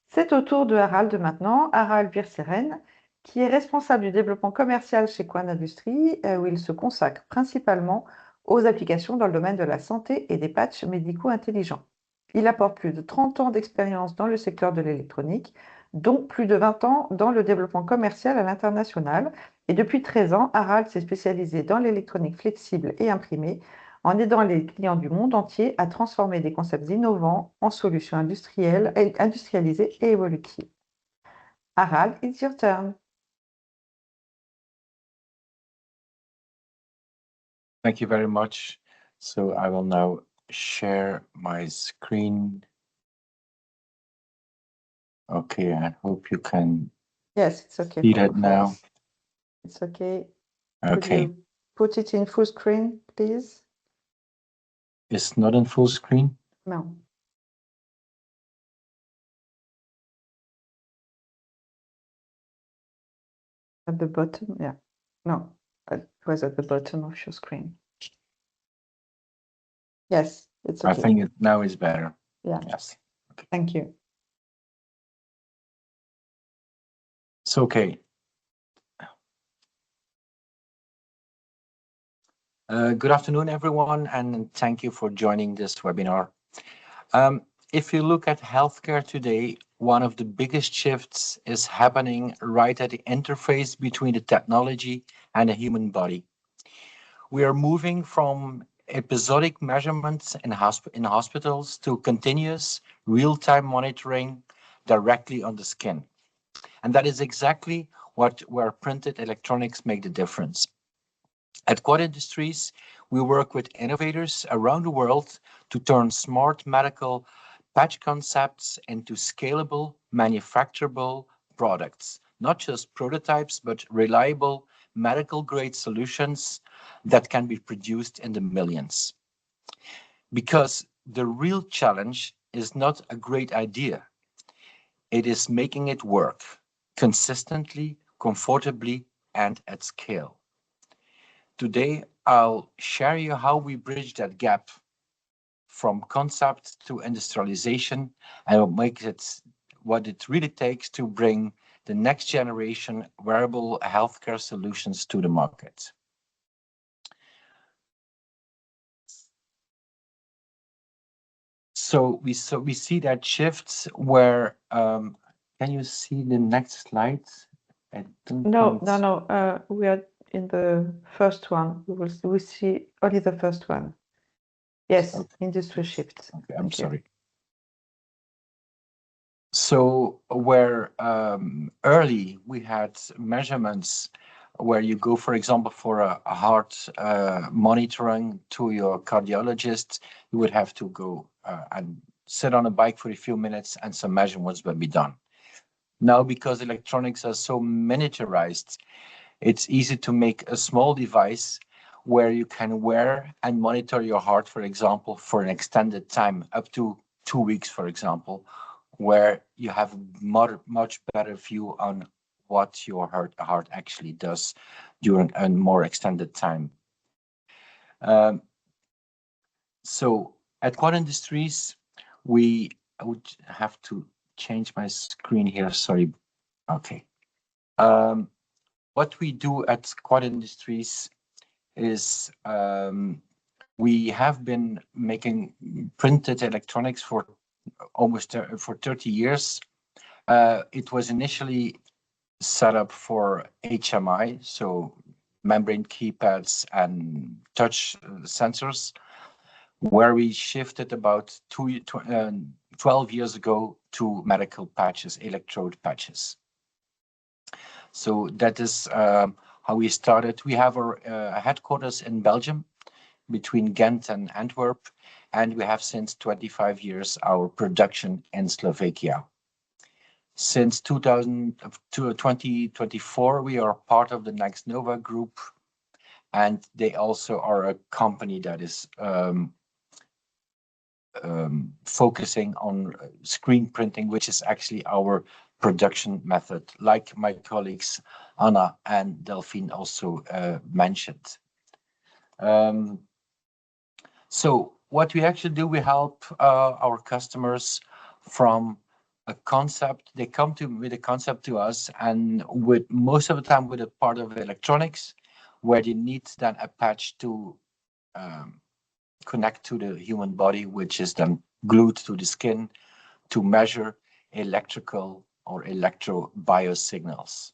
A: c'est au tour de Harald maintenant, Harald Virseren, qui est responsable du développement commercial chez Quan Industries, où il se consacre principalement aux applications dans le domaine de la santé et des patchs médicaux intelligents. Il apporte plus de 30 ans d'expérience dans le secteur de l'électronique, dont plus de 20 ans dans le développement commercial à l'international. Et depuis 13 ans, Harald s'est spécialisé dans l'électronique flexible et imprimée, en aidant les clients du monde entier à transformer des concepts innovants en solutions industrialisées et évolutives. Harald, it's your turn.
D: Thank you very much. So I will now share my screen. Okay, I hope you can
A: Yes, it's okay.
D: see that now.
A: It's okay.
D: Okay.
A: Could you put it in full screen, please?
D: It's not in full screen?
A: No. At the bottom, yeah. No, it was at the bottom of your screen. Yes, it's okay.
D: I think it now is better.
A: Yeah.
D: Yes. Okay.
A: Thank you.
D: It's okay. Good afternoon, everyone, and thank you for joining this webinar. If you look at healthcare today, one of the biggest shifts is happening right at the interface between the technology and the human body. We are moving from episodic measurements in hospitals to continuous real-time monitoring directly on the skin. And that is exactly where printed electronics make the difference. At Quad Industries, we work with innovators around the world to turn smart medical patch concepts into scalable, manufacturable products, not just prototypes, but reliable medical grade solutions that can be produced in the millions. Because the real challenge is not a great idea. It is making it work consistently, comfortably, and at scale. Today, I'll share you how we bridge that gap from concept to industrialization and make it what it really takes to bring the next generation wearable healthcare solutions to the market. So we see that shifts where can you see the next slide?
A: No. We are in the first one. We see only the first one. Yes, okay. Industry shifts.
D: Okay, I'm sorry. So where early we had measurements where you go, for example, for a heart monitoring to your cardiologist, you would have to go and sit on a bike for a few minutes and some measurements will be done. Now, because electronics are so miniaturized, it's easy to make a small device where you can wear and monitor your heart, for example, for an extended time, up to 2 weeks, for example, where you have much better view on what your heart actually does during a more extended time. So at Quad Industries, I would have to change my screen here, sorry. Okay. What we do at Quad Industries is we have been making printed electronics for almost for 30 years. It was initially set up for HMI, so membrane keypads and touch sensors, where we shifted about 12 years ago to medical patches, electrode patches. So that is how we started. We have our headquarters in Belgium, between Ghent and Antwerp, and we have since 25 years our production in Slovakia. Since 2024, we are part of the NextNova group, and they also are a company that is focusing on screen printing, which is actually our production method, like my colleagues Anna and Delphine also mentioned. So what we actually do, we help our customers from a concept. They come with a concept to us, and with most of the time with a part of electronics, where they need then a patch to connect to the human body, which is then glued to the skin to measure electrical or electro biosignals.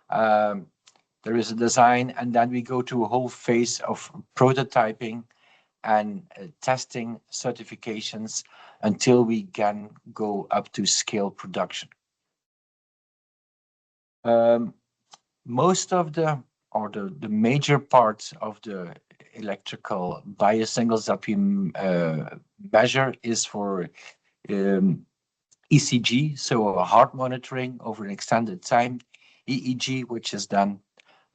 D: There is a design, and then we go to a whole phase of prototyping and testing certifications until we can go up to scale production. Most of the major parts of the electrical biosignals that we measure is for ECG, so heart monitoring over an extended time, EEG, which is then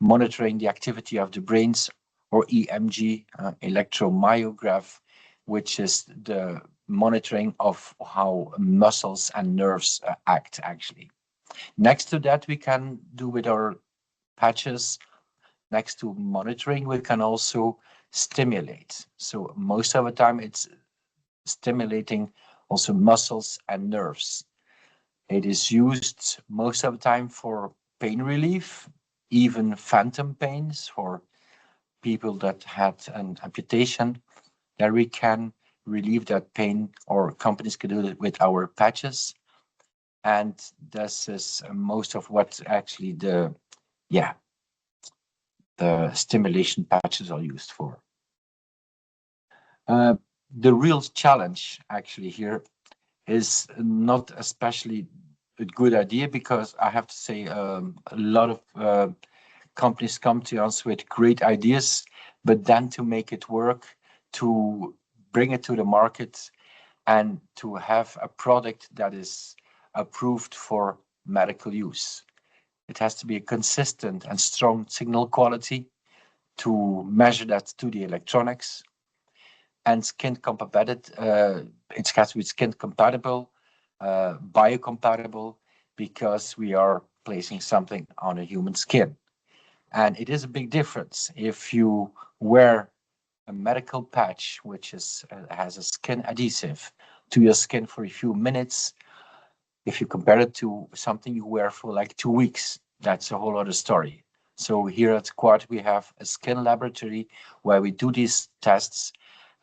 D: monitoring the activity of the brains, or EMG, electromyograph, which is the monitoring of how muscles and nerves act actually. Next to that, we can do with our patches, next to monitoring, we can also stimulate. So most of the time it's stimulating also muscles and nerves. It is used most of the time for pain relief, even phantom pains for people that had an amputation. There we can relieve that pain, or companies can do it with our patches. And this is most of what actually the stimulation patches are used for. The real challenge actually here is not especially a good idea, because I have to say a lot of companies come to us with great ideas, but then to make it work, to bring it to the market, and to have a product that is approved for medical use. It has to be a consistent and strong signal quality to measure that to the electronics, and skin compatible. It has to be skin compatible, biocompatible, because we are placing something on a human skin. And it is a big difference if you wear a medical patch which is has a skin adhesive to your skin for a few minutes. If you compare it to something you wear for like 2 weeks, that's a whole other story. So here at Quad, we have a skin laboratory where we do these tests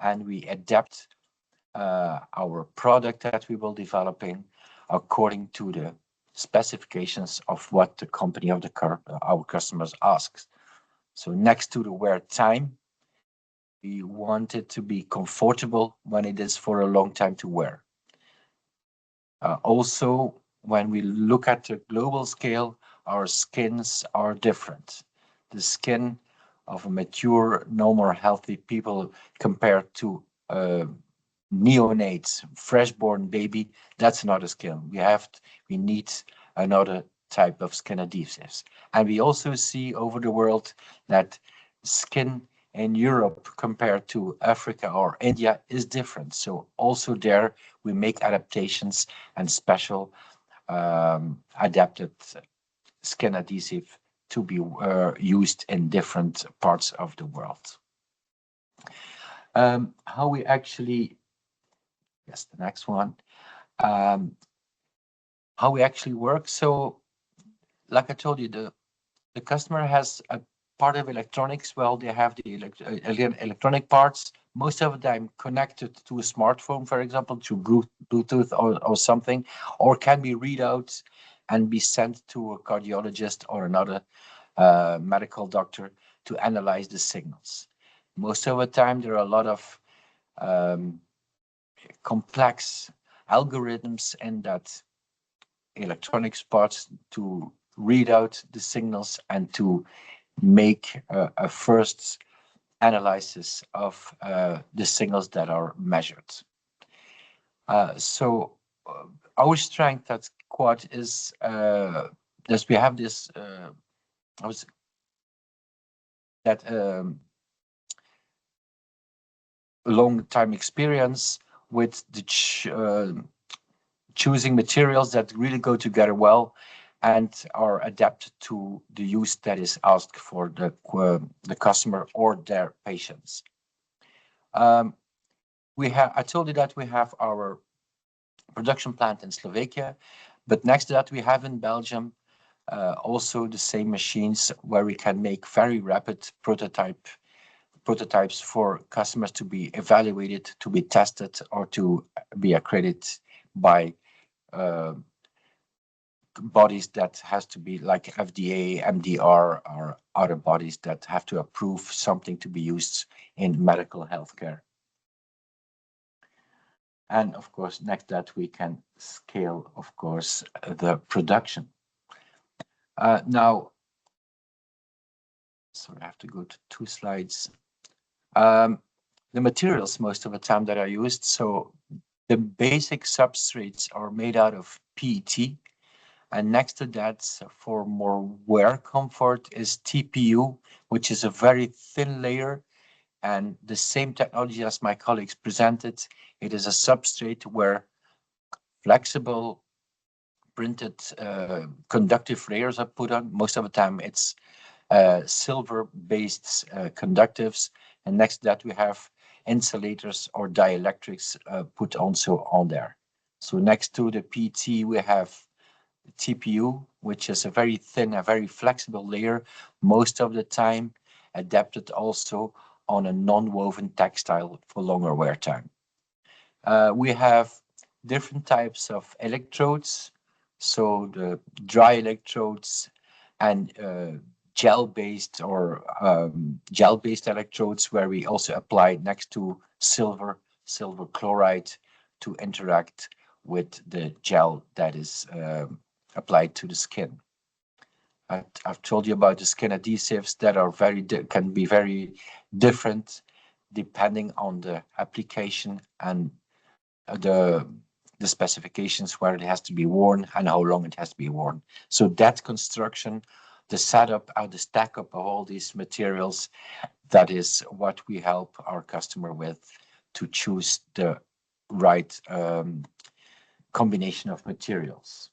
D: and we adapt our product that we will developing according to the specifications of what the company of our customers asks. So next to the wear time, we want it to be comfortable when it is for a long time to wear. Also, when we look at the global scale, our skins are different. The skin of a mature, normal, healthy people compared to neonates, fresh-born baby, that's not a skin. We need another type of skin adhesives. And we also see over the world that skin in Europe compared to Africa or India is different. So also there we make adaptations and special adapted skin adhesive to be used in different parts of the world. How we actually, yes, the next one. How we actually work. So like I told you, the customer has a part of electronics. Well, they have the electronic parts, most of the time connected to a smartphone, for example, through Bluetooth or something, or can be read out and be sent to a cardiologist or another medical doctor to analyze the signals. Most of the time, there are a lot of complex algorithms in that electronics parts to read out the signals and to make a first analysis of the signals that are measured. So our strength at Quad is that we have this long time experience with the choosing materials that really go together well and are adapted to the use that is asked for the customer or their patients. I told you that we have our production plant in Slovakia, but next to that we have in Belgium also the same machines where we can make very rapid prototypes for customers to be evaluated, to be tested, or to be accredited by bodies that has to be like FDA, MDR, or other bodies that have to approve something to be used in medical healthcare. And of course, next to that we can scale, of course, the production. Now, sorry, I have to go to 2 slides. The materials most of the time that are used, so the basic substrates are made out of PET, and next to that, for more wear comfort, is TPU, which is a very thin layer, and the same technology as my colleagues presented. It is a substrate where flexible printed conductive layers are put on. Most of the time it's silver-based conductives, and next to that we have insulators or dielectrics put also on there. So next to the PET we have TPU, which is a very thin, a very flexible layer, most of the time adapted also on a non-woven textile for longer wear time. We have different types of electrodes, so the dry electrodes and gel-based or gel-based electrodes, where we also apply next to silver chloride to interact with the gel that is applied to the skin. I've told you about the skin adhesives that are can be very different depending on the application and the the specifications where it has to be worn and how long it has to be worn. So that construction, the setup, the stack up of all these materials, that is what we help our customer with to choose the right combination of materials.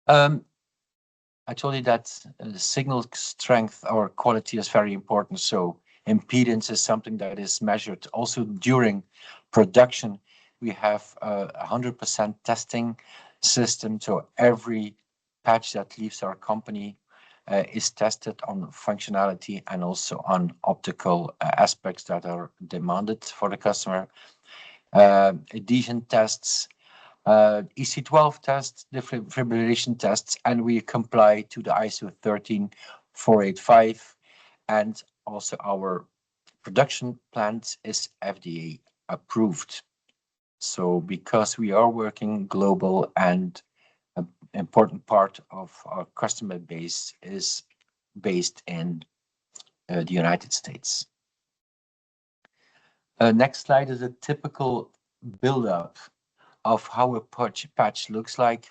D: I told you that signal strength or quality is very important. So impedance is something that is measured also during production. We have a 100% testing system. So every patch that leaves our company is tested on functionality and also on optical aspects that are demanded for the customer. Adhesion tests, EC12 tests, defibrillation tests, and we comply to the ISO 13485, and also our production plant is FDA approved. So because we are working global and an important part of our customer base is based in the United States. Next slide is a typical build-up of how a patch looks like.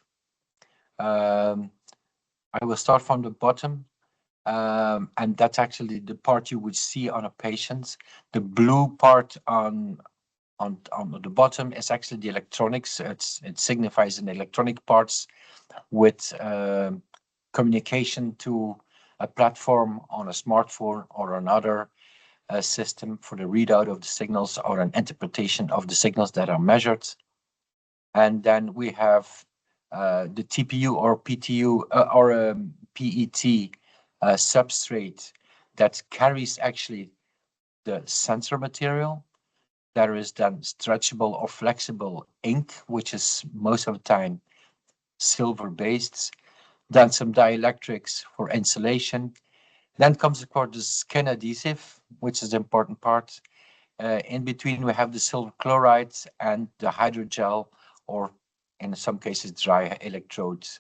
D: I will start from the bottom, and that's actually the part you would see on a patient. The blue part on the bottom is actually the electronics. It signifies an electronic parts with communication to a platform on a smartphone or another system for the readout of the signals or an interpretation of the signals that are measured. And then we have the TPU or PTU or PET substrate that carries actually the sensor material. There is then stretchable or flexible ink, which is most of the time silver-based. Then some dielectrics for insulation. Then comes, of course, the skin adhesive, which is the important part. In between, we have the silver chloride and the hydrogel, or in some cases, dry electrodes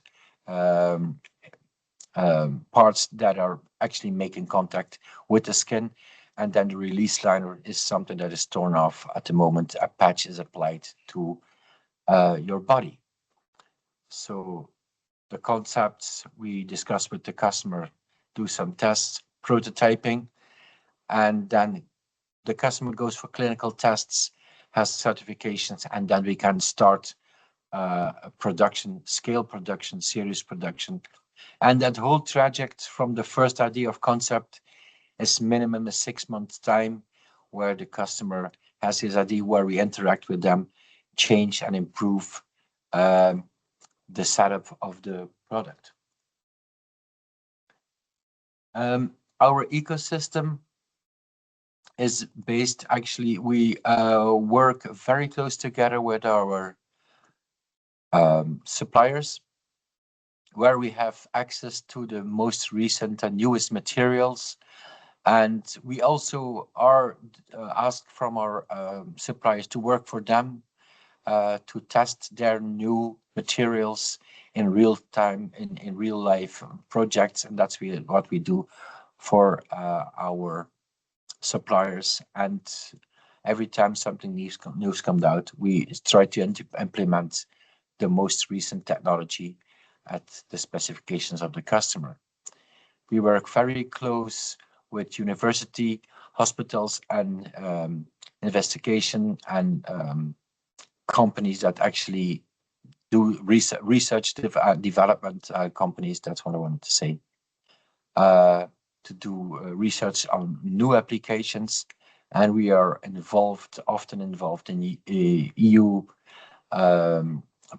D: parts that are actually making contact with the skin. And then the release liner is something that is torn off at the moment a patch is applied to your body. So the concepts we discuss with the customer, do some tests, prototyping, and then the customer goes for clinical tests, has certifications, and then we can start production, scale production, series production. And that whole trajectory from the first idea of concept is minimum a 6 months time, where the customer has his idea, where we interact with them, change and improve the setup of the product. Our ecosystem is based, actually, we work very close together with our suppliers, where we have access to the most recent and newest materials. And we also are asked from our suppliers to work for them to test their new materials in real time, in real life projects. And that's really what we do for our suppliers. And every time something news comes out, we try to implement the most recent technology at the specifications of the customer. We work very close with university, hospitals, and investigation and companies that actually do research development companies. That's what I wanted to say. To do research on new applications, and we are often involved in EU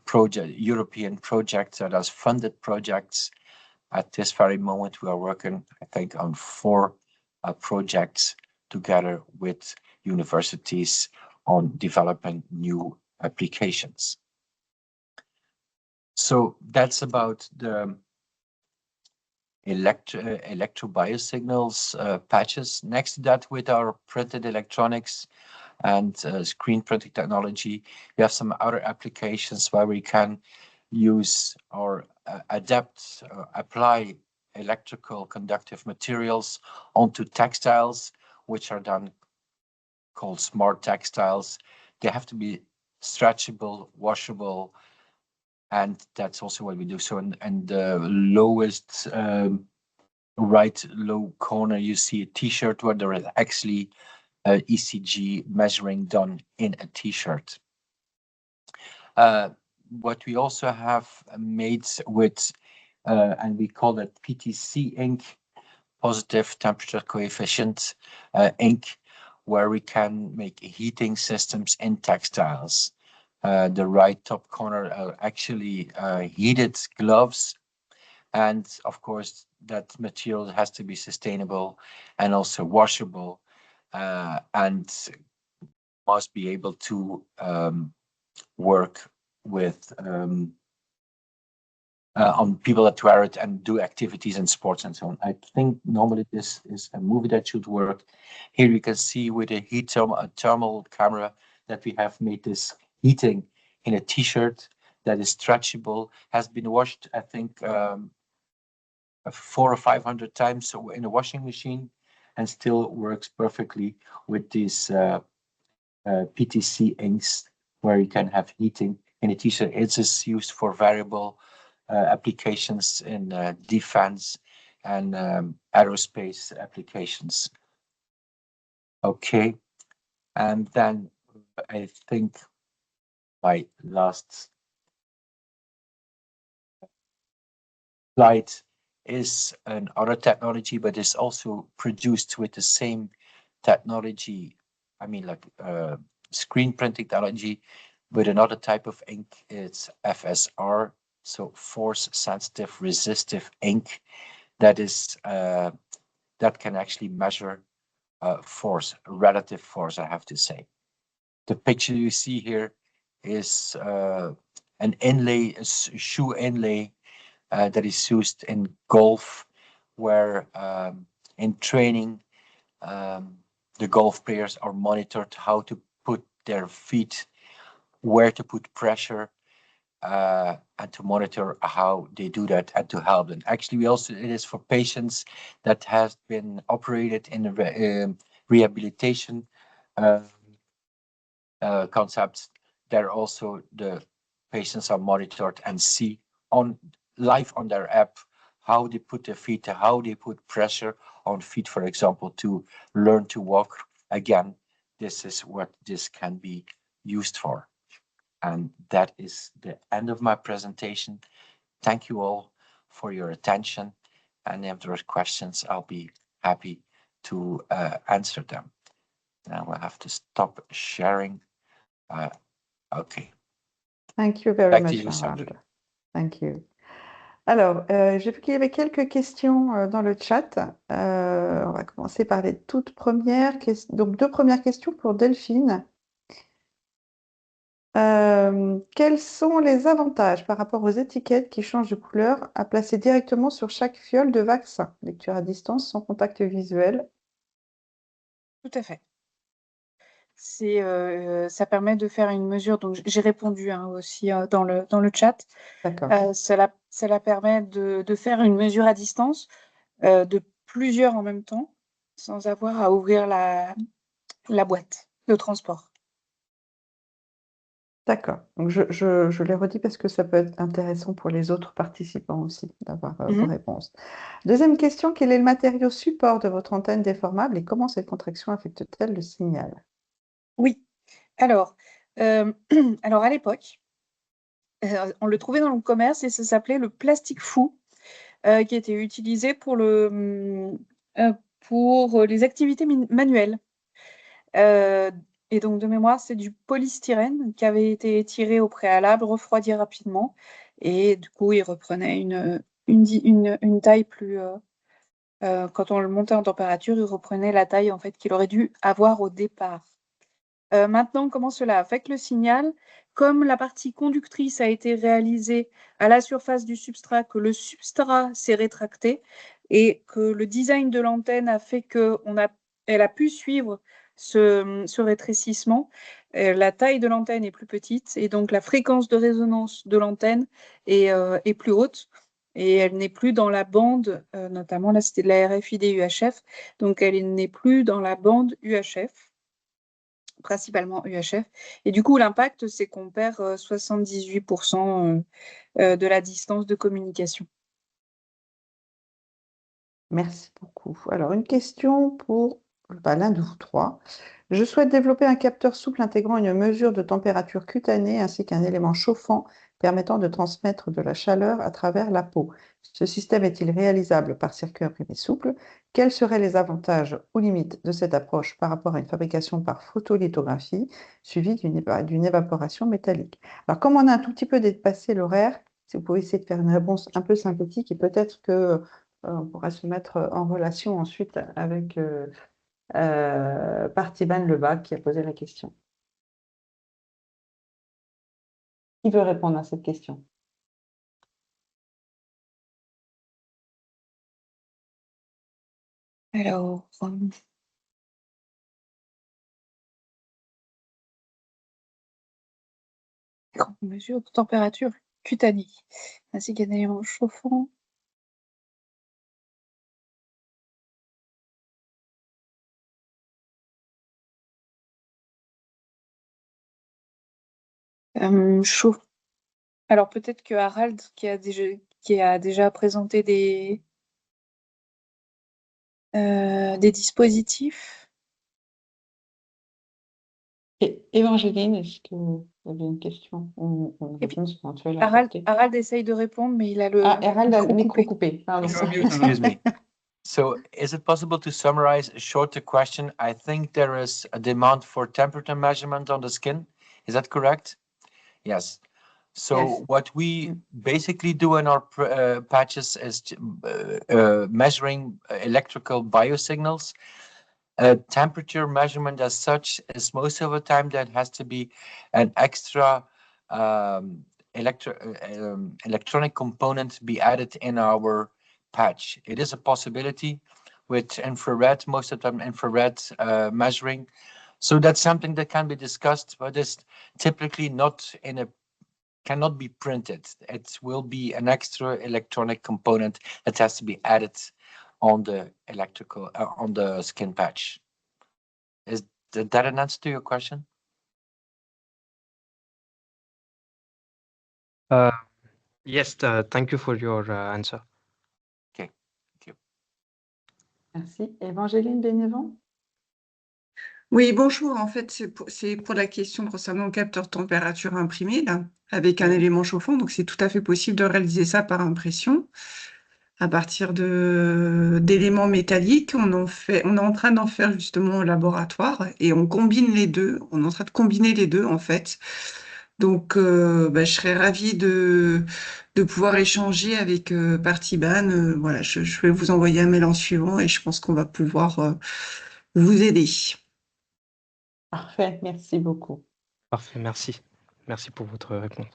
D: European projects that are funded projects. At this very moment, we are working, I think, on 4 projects together with universities on developing new applications. So that's about the electro biosignals patches. Next to that, with our printed electronics and screen printing technology, we have some other applications where we can use or apply electrical conductive materials onto textiles, which are then called smart textiles. They have to be stretchable, washable, and that's also what we do. So in the lowest right low corner, you see a T-shirt where there is actually ECG measuring done in a T-shirt. What we also have made with, and we call it PTC ink, positive temperature coefficient ink, where we can make heating systems in textiles. The right top corner are actually heated gloves. And of course, that material has to be sustainable and also washable, and must be able to work with on people that wear it and do activities and sports and so on. I think normally this is a movie that should work. Here you can see with a thermal camera that we have made this heating in a T-shirt that is stretchable, has been washed, I think, 400 or 500 times in a washing machine, and still works perfectly with these PTC inks, where you can have heating in a T-shirt. It is used for variable applications in defense and aerospace applications. Okay, and then I think my last slide is another technology, but it's also produced with the same technology. I mean, like screen printing technology, with another type of ink. It's FSR, so force sensitive resistive ink, that is that can actually measure force, relative force, I have to say. The picture you see here is an inlay, a shoe inlay that is used in golf, where in training the golf players are monitored how to put their feet, where to put pressure, and to monitor how they do that and to help them. Actually, it is for patients that have been operated in the rehabilitation concepts. There also the patients are monitored and see on live on their app how they put their feet, how they put pressure on feet, for example, to learn to walk again. This is what this can be used for. And that is the end of my presentation. Thank you all for your attention. And if there are questions, I'll be happy to answer them. Now we'll have to stop sharing. Okay.
A: Thank you very
D: Back to
A: much,
D: you,
A: Harald.
D: Sandra.
A: Thank you. Alors, j'ai vu qu'il y avait quelques questions dans le chat. On va commencer par les toutes premières questions. Donc, deux premières questions pour Delphine. Quels sont les avantages par rapport aux étiquettes qui changent de couleur à placer directement sur chaque fiole de vaccin? Lecture à distance sans contact visuel.
B: Tout à fait. Ça permet de faire une mesure. Donc, j'ai répondu aussi dans le chat.
A: D'accord.
B: Cela permet de faire une mesure à distance de plusieurs en même temps, sans avoir à ouvrir la boîte de transport.
A: D'accord. Donc, je l'ai redit parce que ça peut être intéressant pour les autres participants aussi d'avoir vos réponses. Deuxième question, quel est le matériau support de votre antenne déformable et comment cette contraction affecte-t-elle le signal?
B: Oui. Alors à l'époque, on le trouvait dans le commerce et ça s'appelait le plastique fou, qui était utilisé pour les activités manuelles. Et donc, de mémoire, c'est du polystyrène qui avait été étiré au préalable, refroidi rapidement. Et du coup, il reprenait une taille plus... quand on le montait en température, il reprenait la taille en fait, qu'il aurait dû avoir au départ. Maintenant, comment cela affecte le signal? Comme la partie conductrice a été réalisée à la surface du substrat, que le substrat s'est rétracté et que le design de l'antenne a fait qu'elle a pu suivre ce rétrécissement, la taille de l'antenne est plus petite et donc la fréquence de résonance de l'antenne est plus haute et elle n'est plus dans la bande, notamment là c'était de la RFID UHF, donc elle n'est plus dans la bande UHF. principalement UHF. Et du coup, l'impact, c'est qu'on perd 78% de la distance de communication.
A: Merci beaucoup. Alors, une question pour l'un de vous trois. Je souhaite développer un capteur souple intégrant une mesure de température cutanée ainsi qu'un élément chauffant permettant de transmettre de la chaleur à travers la peau. Ce système est-il réalisable par circuit imprimé souple? Quels seraient les avantages ou limites de cette approche par rapport à une fabrication par photolithographie suivie d'une évaporation métallique? Alors, comme on a un tout petit peu dépassé l'horaire, si vous pouvez essayer de faire une réponse un peu synthétique et peut-être que on pourra se mettre en relation ensuite avec Parthiban Lebac qui a posé la question. Qui veut répondre à cette question?
B: Alors, grande mesure de température cutanée, ainsi qu'un élément chauffant. Chaud. Alors peut-être que Harald, qui a déjà présenté des dispositifs.
A: Et Évangéline, est-ce que vous avez une question ou une réponse éventuelle à apporter?
B: Harald essaye de répondre, mais il a le
A: Harald a le micro
B: coupé.
A: coupé. Pardon.
D: Excuse me. So is it possible to summarize a shorter question? I think there is a demand for temperature measurement on the skin. Is that correct? Yes. So
A: Yes.
D: what we basically do in our patches is measuring electrical biosignals. Temperature measurement as such is most of the time that has to be an extra electronic component be added in our patch. It is a possibility with infrared, most of the time infrared measuring. So that's something that can be discussed, but it's typically not cannot be printed. It will be an extra electronic component that has to be added on the electrical on the skin patch. Is that an answer to your question?
E: Yes, thank you for your answer.
D: Okay, thank you.
A: Merci. Évangéline Bénévent?
F: Oui, bonjour. En fait, c'est pour la question concernant le capteur température imprimé, là, avec un élément chauffant. Donc, c'est tout à fait possible de réaliser ça par impression à partir d'éléments métalliques. On est en train d'en faire justement au laboratoire et on combine les deux. On est en train de combiner les deux, en fait. Donc, je serais ravie de pouvoir échanger avec Parthiban. Voilà, je vais vous envoyer un mail en suivant et je pense qu'on va pouvoir vous aider.
A: Parfait, merci beaucoup.
E: Parfait, merci. Merci pour votre réponse.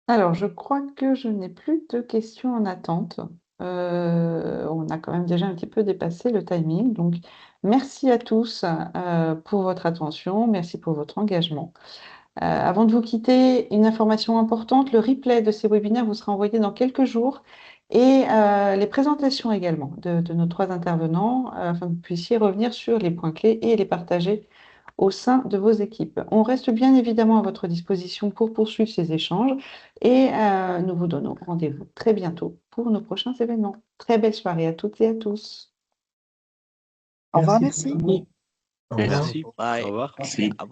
A: Alors, je crois que je n'ai plus de questions en attente. On a quand même déjà un petit peu dépassé le timing. Donc, merci à tous pour votre attention. Merci pour votre engagement. Avant de vous quitter, une information importante, le replay de ces webinaires vous sera envoyé dans quelques jours et les présentations également de nos trois intervenants afin que vous puissiez revenir sur les points clés et les partager au sein de vos équipes. On reste bien évidemment à votre disposition pour poursuivre ces échanges et nous vous donnons rendez-vous très bientôt pour nos prochains événements. Très belle soirée à toutes et à tous.
B: Au revoir, merci.
A: beaucoup.
G: Merci.
H: Bye.
G: Au revoir.
H: Merci. Au revoir.